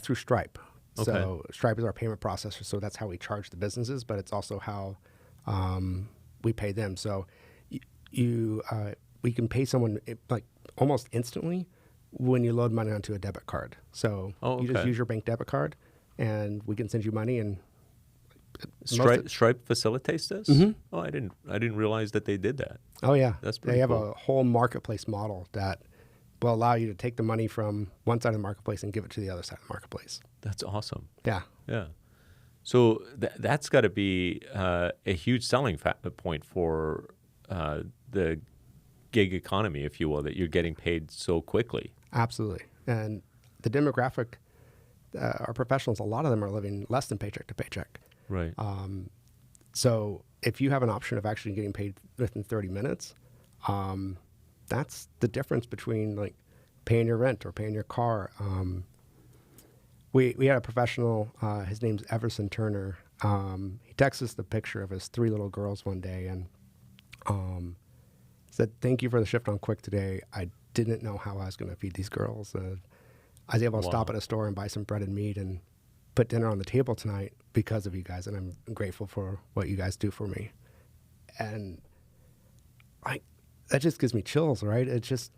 Speaker 2: Through Stripe.
Speaker 1: Okay.
Speaker 2: So Stripe is our payment processor, so that's how we charge the businesses, but it's also how we pay them. So we can pay someone like almost instantly when you load money onto a debit card. So you just use your bank debit card, and we can send you money. And
Speaker 1: Stripe facilitates this?
Speaker 2: Mm-hmm.
Speaker 1: Oh, I didn't realize that they did that.
Speaker 2: Oh yeah,
Speaker 1: That's pretty
Speaker 2: They have
Speaker 1: cool.
Speaker 2: a whole marketplace model that will allow you to take the money from one side of the marketplace and give it to the other side of the marketplace.
Speaker 1: That's awesome.
Speaker 2: Yeah.
Speaker 1: Yeah. So that's got to be a huge selling point for the gig economy, if you will, that you're getting paid so quickly.
Speaker 2: Absolutely. And the demographic, our professionals, a lot of them are living less than paycheck to paycheck.
Speaker 1: Right.
Speaker 2: So if you have an option of actually getting paid within 30 minutes, that's the difference between like paying your rent or paying your car. We had a professional, his name's Everson Turner. He texted us the picture of his 3 little girls one day and said, "Thank you for the shift on Qwick today. I didn't know how I was going to feed these girls. I was able to stop at a store and buy some bread and meat and put dinner on the table tonight because of you guys, and I'm grateful for what you guys do for me." And that just gives me chills, right? It's just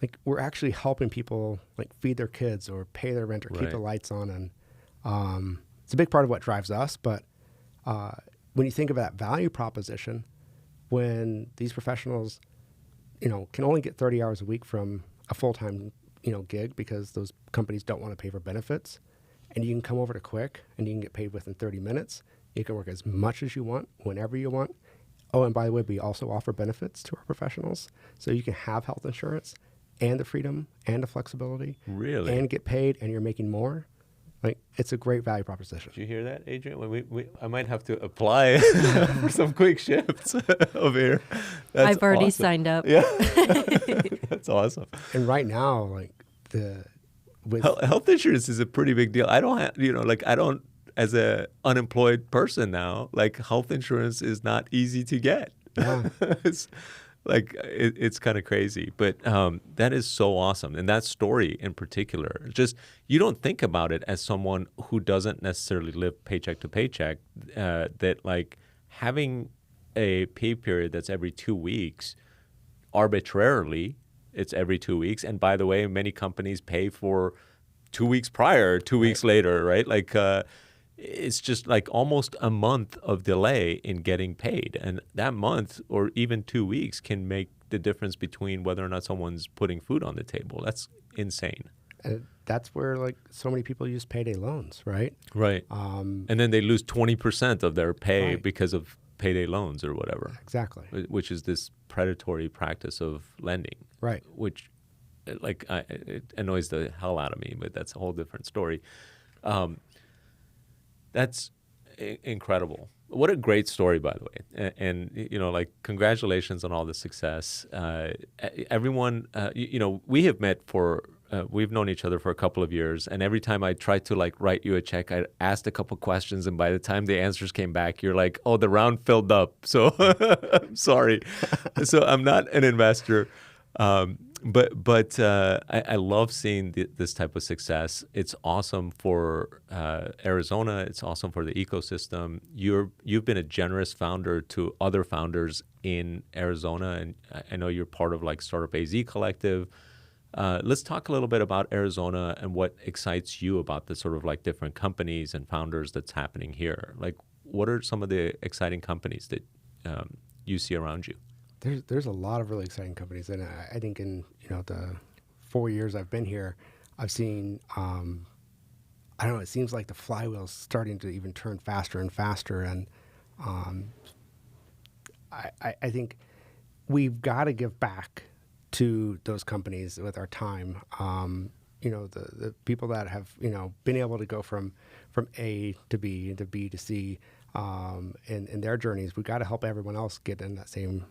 Speaker 2: like we're actually helping people like feed their kids or pay their rent or keep the lights on, and it's a big part of what drives us. But when you think of that value proposition, when these professionals, can only get 30 hours a week from a full-time, gig because those companies don't want to pay for benefits, and you can come over to Qwick and you can get paid within 30 minutes. You can work as much as you want, whenever you want. Oh, and by the way, we also offer benefits to our professionals. So you can have health insurance and the freedom and the flexibility,
Speaker 1: Really?
Speaker 2: and get paid, and you're making more, like, it's a great value proposition.
Speaker 1: Did you hear that, Adrian? I might have to apply for some quick shifts over here. That's
Speaker 3: I've already
Speaker 1: awesome.
Speaker 3: signed up.
Speaker 1: Yeah, that's awesome.
Speaker 2: And right now, like
Speaker 1: Health insurance is a pretty big deal. I don't have, I don't, as a unemployed person now, like health insurance is not easy to get.
Speaker 2: Yeah.
Speaker 1: It's kind of crazy, but that is so awesome. And that story in particular, just you don't think about it as someone who doesn't necessarily live paycheck to paycheck, that like having a pay period that's every 2 weeks, arbitrarily, it's every 2 weeks. And by the way, many companies pay for 2 weeks prior, 2 weeks later, right? Like it's just like almost a month of delay in getting paid. And that month or even 2 weeks can make the difference between whether or not someone's putting food on the table. That's insane.
Speaker 2: And that's where like so many people use payday loans, right?
Speaker 1: Right. And then they lose 20% of their pay
Speaker 2: Right.
Speaker 1: because of payday loans or whatever.
Speaker 2: Exactly.
Speaker 1: Which is this predatory practice of lending.
Speaker 2: Right.
Speaker 1: Which it annoys the hell out of me, but that's a whole different story. That's incredible. What a great story, by the way. And like, congratulations on all the success. Everyone, we have met we've known each other for a couple of years. And every time I tried to like write you a check, I asked a couple questions. And by the time the answers came back, you're like, oh, the round filled up. So I'm sorry. So I'm not an investor. But I love seeing this type of success. It's awesome for Arizona. It's awesome for the ecosystem. You've been a generous founder to other founders in Arizona, and I know you're part of like Startup AZ Collective. Let's talk a little bit about Arizona and what excites you about the sort of like different companies and founders that's happening here. Like, what are some of the exciting companies that you see around you?
Speaker 2: There's a lot of really exciting companies, and I think in the 4 years I've been here, I've seen I don't know. It seems like the flywheel's starting to even turn faster and faster, and I think we've got to give back to those companies with our time. The people that have been able to go from A to B to B to C in their journeys. We've got to help everyone else get in that same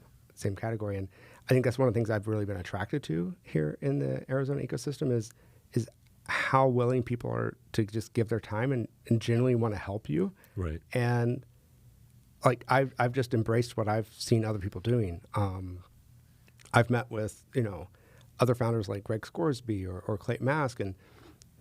Speaker 2: category. And I think that's one of the things I've really been attracted to here in the Arizona ecosystem is how willing people are to just give their time and genuinely want to help you.
Speaker 1: Right.
Speaker 2: And like I've just embraced what I've seen other people doing. I've met with other founders like Greg Scoresby or Clayton Mask, and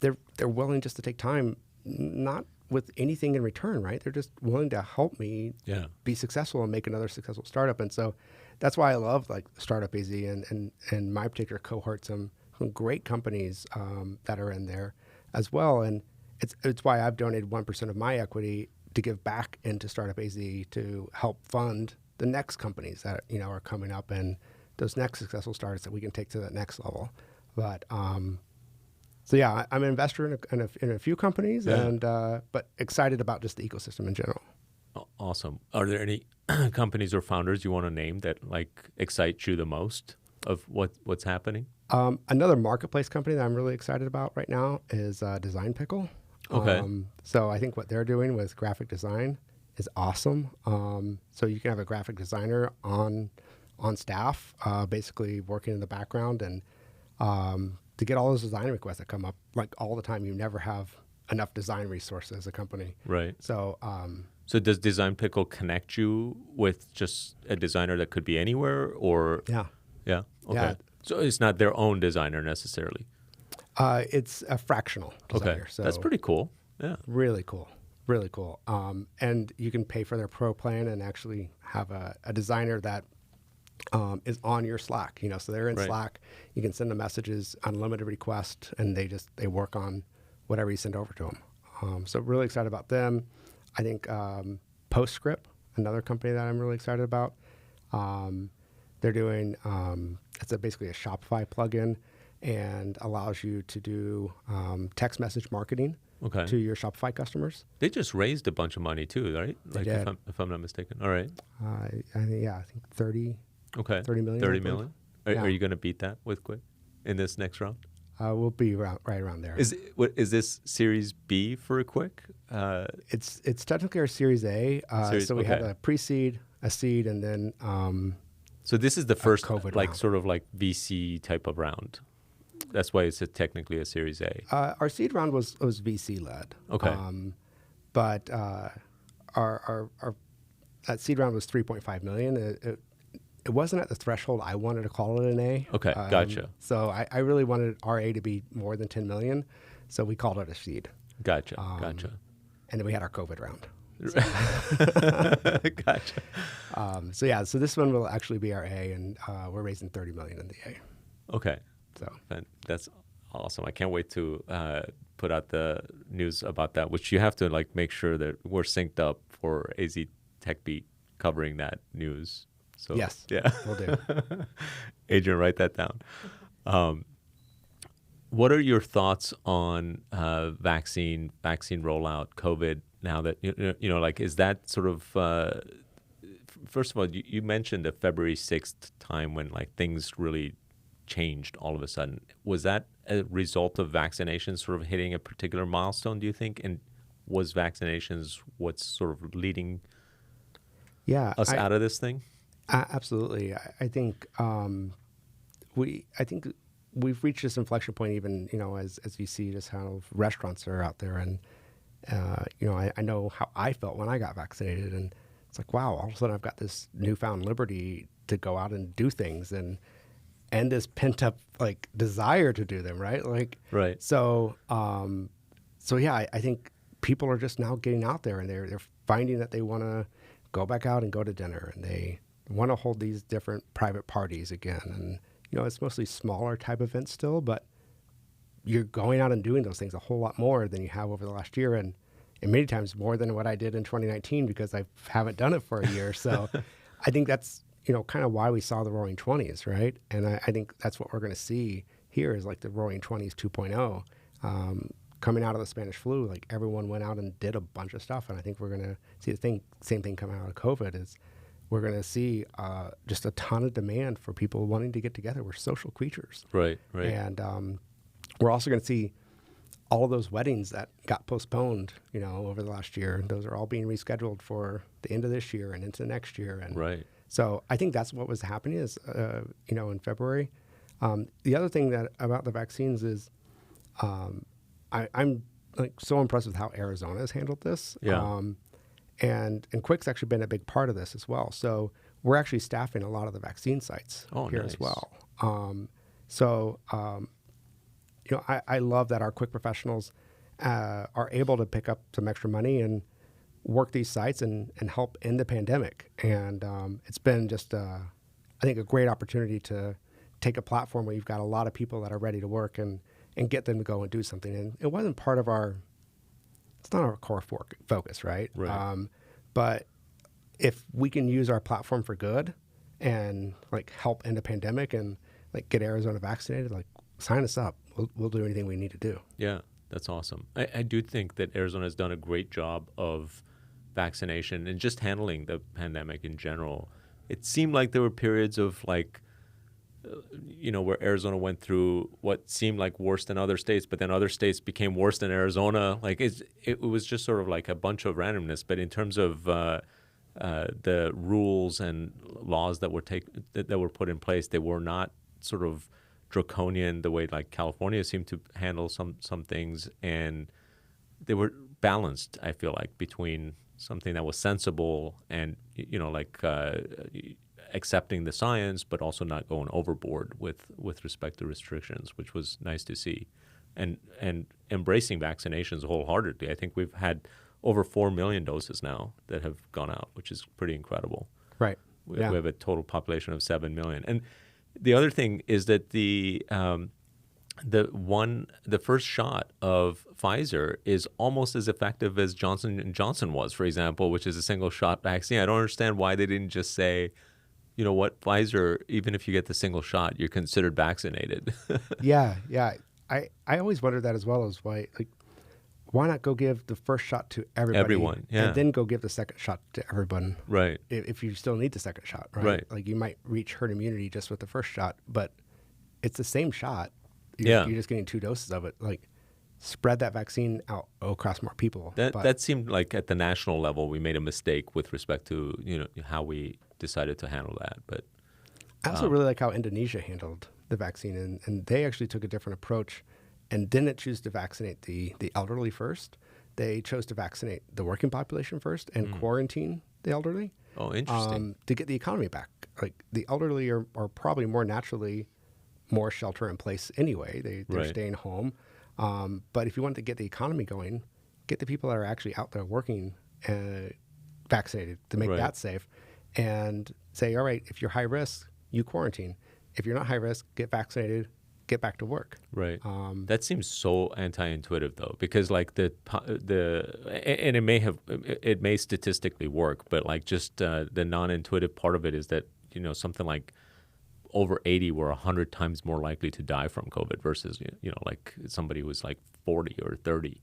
Speaker 2: they're willing just to take time, not with anything in return, right? They're just willing to help me be successful and make another successful startup. And so that's why I love like Startup AZ and my particular cohort, some great companies that are in there as well. And it's why I've donated 1% of my equity to give back into Startup AZ to help fund the next companies that are coming up and those next successful startups that we can take to that next level. But so yeah, I'm an investor in a few companies, but excited about just the ecosystem in general.
Speaker 1: Awesome. Are there any companies or founders you want to name that like excite you the most of what's happening?
Speaker 2: Another marketplace company that I'm really excited about right now is Design Pickle.
Speaker 1: Okay.
Speaker 2: So I think what they're doing with graphic design is awesome. So you can have a graphic designer on staff, basically working in the background, and to get all those design requests that come up like all the time. You never have enough design resources as a company.
Speaker 1: Right.
Speaker 2: So
Speaker 1: so does Design Pickle connect you with just a designer that could be anywhere, or?
Speaker 2: Yeah.
Speaker 1: Yeah. Okay.
Speaker 2: Yeah.
Speaker 1: So it's not their own designer necessarily.
Speaker 2: It's a fractional designer.
Speaker 1: Okay.
Speaker 2: So
Speaker 1: that's pretty cool. Yeah.
Speaker 2: Really cool. Really cool. And you can pay for their pro plan and actually have a designer that is on your Slack. So they're in Slack. You can send them messages, unlimited request, and they work on whatever you send over to them. So really excited about them. I think Postscript, another company that I'm really excited about. They're doing it's basically a Shopify plugin and allows you to do text message marketing to your Shopify customers.
Speaker 1: They just raised a bunch of money too, right?
Speaker 2: They did.
Speaker 1: If I'm not mistaken. All right.
Speaker 2: I think 30.
Speaker 1: Okay.
Speaker 2: 30 million.
Speaker 1: 30 million.
Speaker 2: Yeah.
Speaker 1: Are you going to beat that with Qwick? in this next round?
Speaker 2: We'll be right around there.
Speaker 1: Is this Series B for Qwick?
Speaker 2: It's technically our Series A. So we have a pre-seed, a seed, and then
Speaker 1: so this is the first
Speaker 2: COVID
Speaker 1: like
Speaker 2: round.
Speaker 1: sort of like VC type of round. That's why it's technically a Series A.
Speaker 2: Our seed round was VC led.
Speaker 1: Okay.
Speaker 2: But our that seed round was 3.5 million. It wasn't at the threshold I wanted to call it an A.
Speaker 1: Okay, gotcha.
Speaker 2: So I really wanted our A to be more than 10 million. So we called it a seed.
Speaker 1: Gotcha. Gotcha.
Speaker 2: And then we had our COVID round.
Speaker 1: Gotcha.
Speaker 2: So this one will actually be our A, and we're raising 30 million in the A.
Speaker 1: Okay.
Speaker 2: So
Speaker 1: that's awesome. I can't wait to put out the news about that, which you have to like make sure that we're synced up for AZ Tech Beat covering that news. So
Speaker 2: yes,
Speaker 1: yeah,
Speaker 2: we'll do.
Speaker 1: Adrian, write that down. What are your thoughts on vaccine rollout, COVID? Now that you know, like, is that sort of first of all, you mentioned the February 6th time when like things really changed all of a sudden. Was that a result of vaccinations sort of hitting a particular milestone, do you think? And was vaccinations what's sort of leading us out of this thing?
Speaker 2: Absolutely. I think we've reached this inflection point, even, you know, as you see just how restaurants are out there. And, you know, I know how I felt when I got vaccinated. And it's like, wow, all of a sudden I've got this newfound liberty to go out and do things and this pent up like desire to do them. Right. Like,
Speaker 1: right.
Speaker 2: So yeah, I think people are just now getting out there and they're finding that they want to go back out and go to dinner, and they want to hold these different private parties again. And, you know, it's mostly smaller type events still, but you're going out and doing those things a whole lot more than you have over the last year. And many times more than what I did in 2019 because I haven't done it for a year. So I think that's, you know, kind of why we saw the Roaring 20s, right? And I think that's what we're going to see here is like the Roaring 20s 2.0. Coming out of the Spanish flu, like everyone went out and did a bunch of stuff. And I think we're going to see the same thing coming out of COVID is we're going to see just a ton of demand for people wanting to get together. We're social creatures.
Speaker 1: Right.
Speaker 2: And we're also going to see all of those weddings that got postponed, you know, over the last year. Those are all being rescheduled for the end of this year and into next year. And
Speaker 1: right.
Speaker 2: So I think that's what was happening is, you know, in February. The other thing about the vaccines is I'm like so impressed with how Arizona has handled this.
Speaker 1: Yeah.
Speaker 2: And Qwick's actually been a big part of this as well. So we're actually staffing a lot of the vaccine sites here
Speaker 1: nice.
Speaker 2: as well. You know, I love that our Qwick professionals are able to pick up some extra money and work these sites and help end the pandemic. And it's been just, I think, a great opportunity to take a platform where you've got a lot of people that are ready to work and get them to go and do something. And it wasn't part of it's not our core focus, right? But if we can use our platform for good and like help end a pandemic and like get Arizona vaccinated, like sign us up. We'll do anything we need to do.
Speaker 1: Yeah, that's awesome. I do think that Arizona has done a great job of vaccination and just handling the pandemic in general. It seemed like there were periods of like, you know, where Arizona went through what seemed like worse than other states, but then other states became worse than Arizona. Like it was just sort of like a bunch of randomness. But in terms of the rules and laws that were put in place, they were not sort of draconian the way like California seemed to handle some things, and they were balanced, I feel like, between something that was sensible and, you know, like accepting the science, but also not going overboard with respect to restrictions, which was nice to see, and embracing vaccinations wholeheartedly. I think we've had over 4 million doses now that have gone out, which is pretty incredible.
Speaker 2: Right.
Speaker 1: We have a total population of 7 million. And the other thing is that the first shot of Pfizer is almost as effective as Johnson & Johnson was, for example, which is a single shot vaccine. I don't understand why they didn't just say, you know what, Pfizer, even if you get the single shot, you're considered vaccinated.
Speaker 2: Yeah. I always wondered that as well, as why not go give the first shot to everyone, and then go give the second shot to everyone,
Speaker 1: right?
Speaker 2: If you still need the second shot, right? Like you might reach herd immunity just with the first shot, but it's the same shot.
Speaker 1: Yeah.
Speaker 2: You're just getting 2 doses of it. Like, spread that vaccine out across more people.
Speaker 1: That seemed like at the national level we made a mistake with respect to how we decided to handle that. But
Speaker 2: I also really like how Indonesia handled the vaccine, and they actually took a different approach and didn't choose to vaccinate the elderly first. They chose to vaccinate the working population first and quarantine the elderly.
Speaker 1: Oh, interesting.
Speaker 2: To get the economy back. Like, the elderly are probably more naturally more shelter in place anyway. They're
Speaker 1: Right.
Speaker 2: staying home. But if you want to get the economy going, get the people that are actually out there working vaccinated to make
Speaker 1: Right.
Speaker 2: that safe, and say, all right, if you're high risk, you quarantine. If you're not high risk, get vaccinated, get back to work.
Speaker 1: Right. That seems so anti-intuitive though, because like and it may statistically work, but like just the non-intuitive part of it is that something like over 80 were 100 times more likely to die from COVID versus like somebody who's like 40 or 30,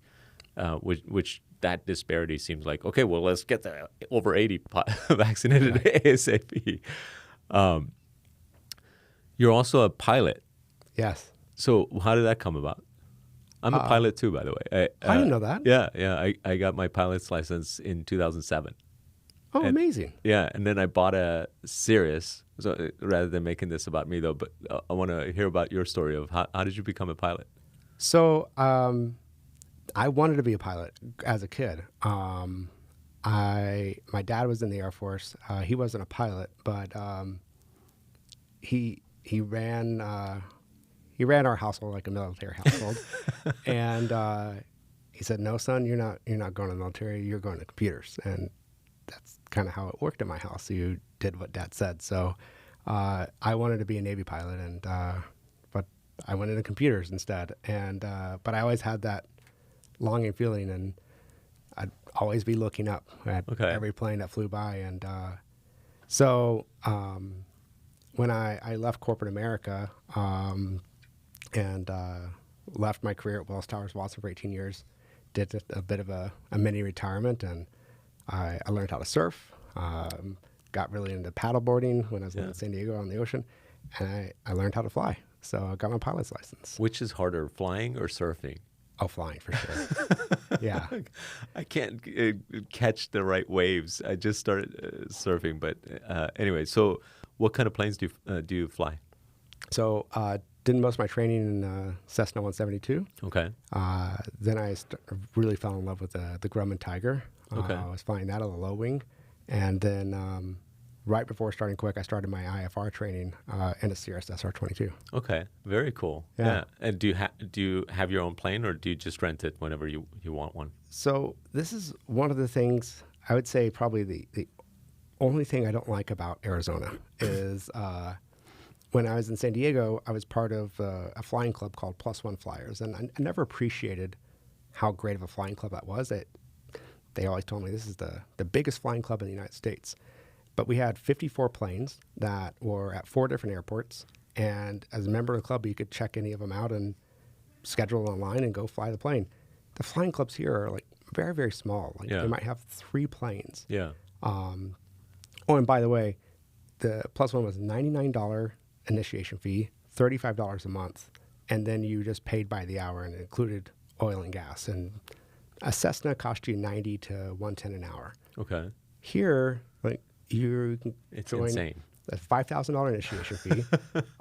Speaker 1: which that disparity seems like, okay, well, let's get the over 80 vaccinated ASAP. You're also a pilot.
Speaker 2: Yes.
Speaker 1: So how did that come about? I'm a pilot too, by the way.
Speaker 2: I didn't know that.
Speaker 1: Yeah. I got my pilot's license in 2007.
Speaker 2: Oh, amazing.
Speaker 1: Yeah, and then I bought a Cirrus. So rather than making this about me, though, but I want to hear about your story of how did you become a pilot?
Speaker 2: So I wanted to be a pilot as a kid. My dad was in the Air Force. He wasn't a pilot, but he ran our household like a military household, and he said, "No, son, you're not going to the military. You're going to computers." And that's kind of how it worked in my house. You did what Dad said. So I wanted to be a Navy pilot, and but I went into computers instead. And but I always had that longing feeling, and I'd always be looking up at every plane that flew by. And so when I left corporate America and left my career at Wells Towers Watson for 18 years, did a bit of a mini retirement, and I learned how to surf, got really into paddleboarding when I was living in San Diego on the ocean, and I learned how to fly. So I got my pilot's license.
Speaker 1: Which is harder, flying or surfing?
Speaker 2: Oh, flying for sure. Yeah.
Speaker 1: I can't catch the right waves. I just started surfing, but anyway. So, what kind of planes do you fly?
Speaker 2: So did most of my training in Cessna 172.
Speaker 1: Okay.
Speaker 2: Then I really fell in love with the Grumman Tiger.
Speaker 1: Okay.
Speaker 2: I was flying that on the low wing, and then right before starting Qwick, I started my IFR training in a Cirrus SR-22.
Speaker 1: Okay, very cool.
Speaker 2: Yeah.
Speaker 1: And do you have your own plane, or do you just rent it whenever you want one?
Speaker 2: So this is one of the things I would say probably the only thing I don't like about Arizona is when I was in San Diego, I was part of a flying club called Plus One Flyers, and I never appreciated how great of a flying club that was. They always told me this is the biggest flying club in the United States. But we had 54 planes that were at 4 different airports. And as a member of the club, you could check any of them out and schedule online and go fly the plane. The flying clubs here are like very, very small. Like they might have 3 planes.
Speaker 1: Yeah.
Speaker 2: Oh, and by the way, the Plus One was $99 initiation fee, $35 a month. And then you just paid by the hour, and it included oil and gas. And a Cessna cost you $90 to $110 an hour.
Speaker 1: Okay.
Speaker 2: Here, like, you can join
Speaker 1: insane.
Speaker 2: a $5,000 initiation fee.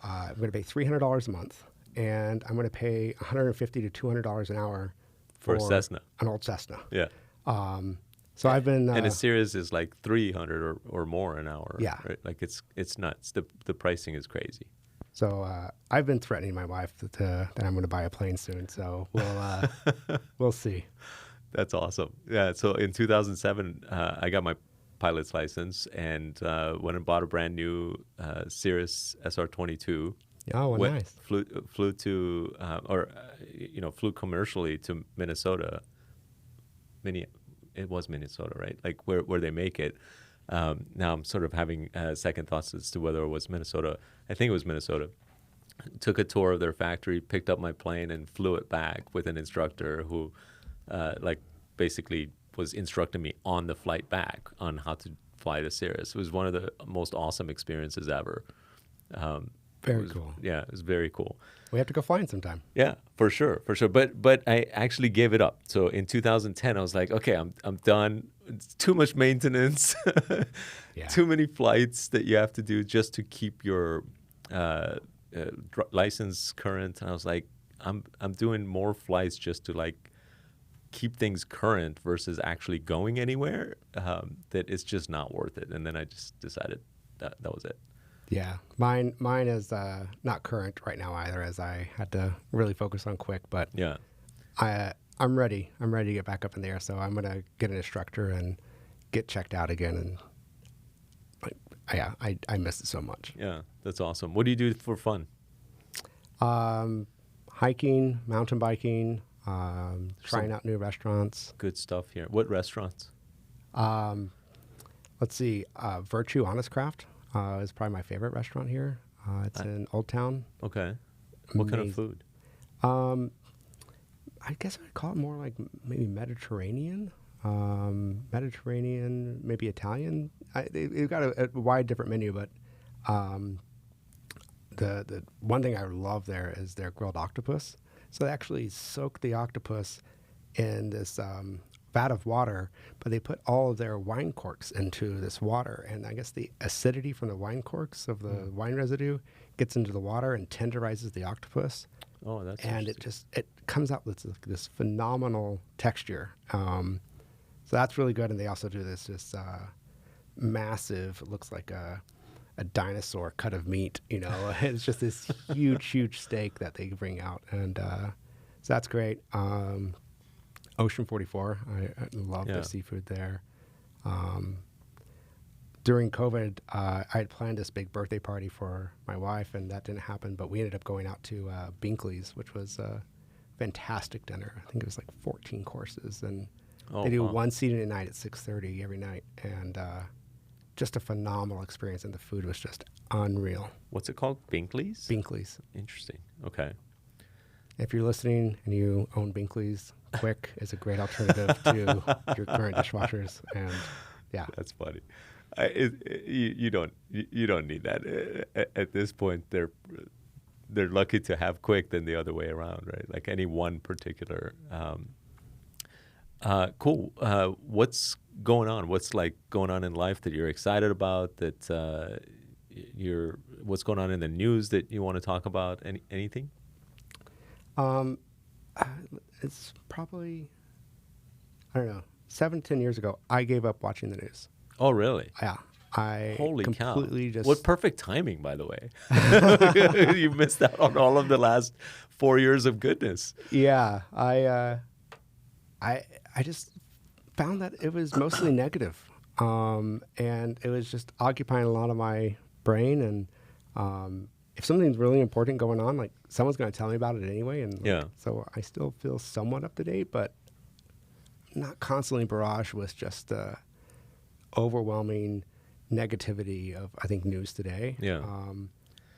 Speaker 2: I'm going to pay $300 a month, and I'm going to pay $150 to $200 an hour
Speaker 1: for a Cessna,
Speaker 2: an old Cessna.
Speaker 1: Yeah.
Speaker 2: So I've been
Speaker 1: and a Cirrus is like 300 or more an hour.
Speaker 2: Yeah.
Speaker 1: Right? Like it's nuts. The pricing is crazy.
Speaker 2: So I've been threatening my wife that I'm going to buy a plane soon. So we'll see.
Speaker 1: That's awesome. Yeah. So in 2007, I got my pilot's license and went and bought a brand new Cirrus SR-22.
Speaker 2: Oh, well, nice.
Speaker 1: Flew to flew commercially to Minnesota. It was Minnesota, right? Like where they make it. Now I'm sort of having second thoughts as to whether it was Minnesota. I think it was Minnesota. Took a tour of their factory, picked up my plane, and flew it back with an instructor who, basically was instructing me on the flight back on how to fly the Cirrus. It was one of the most awesome experiences ever.
Speaker 2: Very cool.
Speaker 1: Yeah, it was very cool.
Speaker 2: We have to go flying sometime.
Speaker 1: Yeah, for sure, for sure. But I actually gave it up. So in 2010, I was like, okay, I'm done. It's too much maintenance,
Speaker 2: Yeah.
Speaker 1: too many flights that you have to do just to keep your license current. And I was like, I'm doing more flights just to like keep things current versus actually going anywhere. That it's just not worth it. And then I just decided that was it.
Speaker 2: Yeah, mine is not current right now either, as I had to really focus on Qwick. But
Speaker 1: Yeah.
Speaker 2: I'm ready. I'm ready to get back up in the air. So I'm gonna get an instructor and get checked out again. And I miss it so much.
Speaker 1: Yeah, that's awesome. What do you do for fun?
Speaker 2: Hiking, mountain biking, trying out new restaurants.
Speaker 1: Good stuff here. What restaurants?
Speaker 2: Let's see, Virtue Honest Craft is probably my favorite restaurant here. It's in Old Town.
Speaker 1: Okay. What kind of food?
Speaker 2: I guess I'd call it more like maybe Mediterranean. Mediterranean, maybe Italian. They've got a wide different menu, but the one thing I love there is their grilled octopus. So they actually soak the octopus in this vat of water, but they put all of their wine corks into this water. And I guess the acidity from the wine corks of the wine residue gets into the water and tenderizes the octopus.
Speaker 1: Oh, that's
Speaker 2: and it comes out with this phenomenal texture. So that's really good. And they also do this massive, it looks like a dinosaur cut of meat, you know. It's just this huge steak that they bring out. And so that's great. Ocean 44, I love the seafood there. During COVID, I had planned this big birthday party for my wife, and that didn't happen, but we ended up going out to Binkley's, which was a fantastic dinner. I think it was like 14 courses, and they do one seating at night at 6:30 every night, and just a phenomenal experience, and the food was just unreal.
Speaker 1: What's it called? Binkley's?
Speaker 2: Binkley's.
Speaker 1: Interesting. Okay.
Speaker 2: If you're listening and you own Binkley's, Qwick is a great alternative to your current dishwashers, and yeah.
Speaker 1: That's funny. You don't need that at this point. They're lucky to have Qwick than the other way around, right? Like any one particular. Cool. What's going on? What's like going on in life that you're excited about? That what's going on in the news that you want to talk about? Anything?
Speaker 2: It's probably, I don't know, 7-10 years ago, I gave up watching the news.
Speaker 1: Oh, really?
Speaker 2: Yeah. I
Speaker 1: Holy
Speaker 2: completely
Speaker 1: cow.
Speaker 2: just...
Speaker 1: What perfect timing, by the way. You missed out on all of the last 4 years of goodness.
Speaker 2: Yeah. I just found that it was mostly negative. And it was just occupying a lot of my brain. And if something's really important going on, like someone's going to tell me about it anyway. And so I still feel somewhat up to date, but not constantly barraged with just overwhelming negativity of, I think, news today.
Speaker 1: Yeah.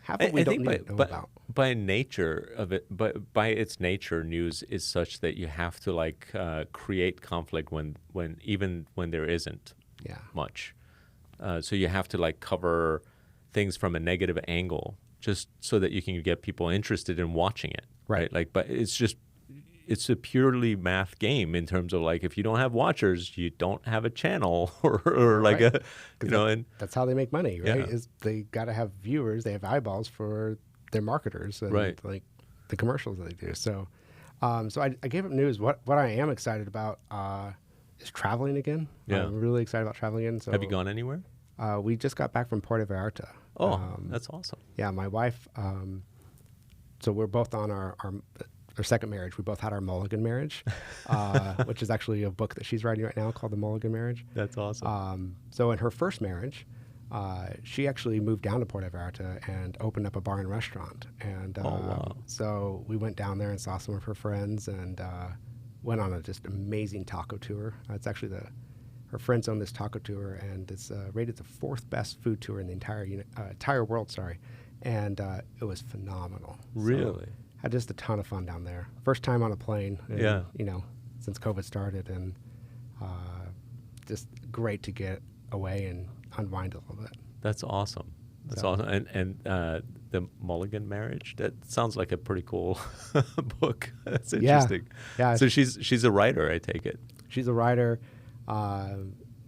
Speaker 2: Half of we don't need to know about.
Speaker 1: By nature of it, but by its nature, news is such that you have to like create conflict when even when there isn't much. So you have to like cover things from a negative angle just so that you can get people interested in watching it. Right. Like, but it's a purely math game in terms of like, if you don't have watchers, you don't have a channel or like a, you know, and
Speaker 2: that's how they make money, right? Is they got to have viewers, they have eyeballs for their marketers and like the commercials that they do. So, so I gave up news. What I am excited about is traveling again.
Speaker 1: Yeah.
Speaker 2: I'm really excited about traveling again. So
Speaker 1: have you gone anywhere?
Speaker 2: We just got back from Puerto Vallarta.
Speaker 1: Oh, that's awesome.
Speaker 2: Yeah, my wife, so we're both on our second marriage. We both had our Mulligan marriage, which is actually a book that she's writing right now called The Mulligan Marriage.
Speaker 1: That's awesome.
Speaker 2: So in her first marriage, she actually moved down to Puerto Vallarta and opened up a bar and restaurant. And so we went down there and saw some of her friends and went on a just amazing taco tour. It's actually her friends own this taco tour, and it's rated the 4th best food tour in the entire world. Sorry, and it was phenomenal.
Speaker 1: Really,
Speaker 2: so had just a ton of fun down there. First time on a plane. And, you know, since COVID started, and just great to get away and unwind a little bit.
Speaker 1: That's awesome. That's awesome. And The Mulligan Marriage? That sounds like a pretty cool book. That's interesting.
Speaker 2: Yeah.
Speaker 1: So she's a writer, I take it.
Speaker 2: She's a writer.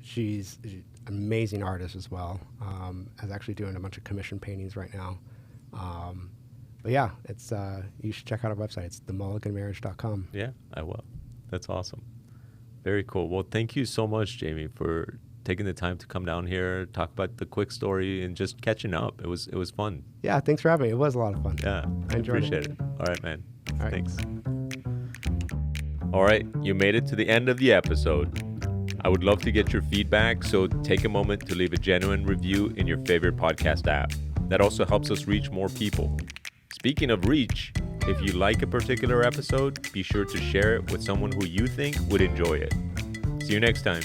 Speaker 2: She's an amazing artist as well. Is actually doing a bunch of commission paintings right now. But yeah, it's you should check out our website. It's themulliganmarriage.com.
Speaker 1: Yeah, I will. That's awesome. Very cool. Well, thank you so much, Jamie, for taking the time to come down here, talk about the Qwick story, and just catching up. It was fun.
Speaker 2: Yeah, thanks for having me. It was a lot of fun.
Speaker 1: Yeah, I
Speaker 2: enjoyed
Speaker 1: appreciate it. All right, man.
Speaker 2: All right.
Speaker 1: Thanks. All right, you made it to the end of the episode. I would love to get your feedback, so take a moment to leave a genuine review in your favorite podcast app. That also helps us reach more people. Speaking of reach, if you like a particular episode, be sure to share it with someone who you think would enjoy it. See you next time.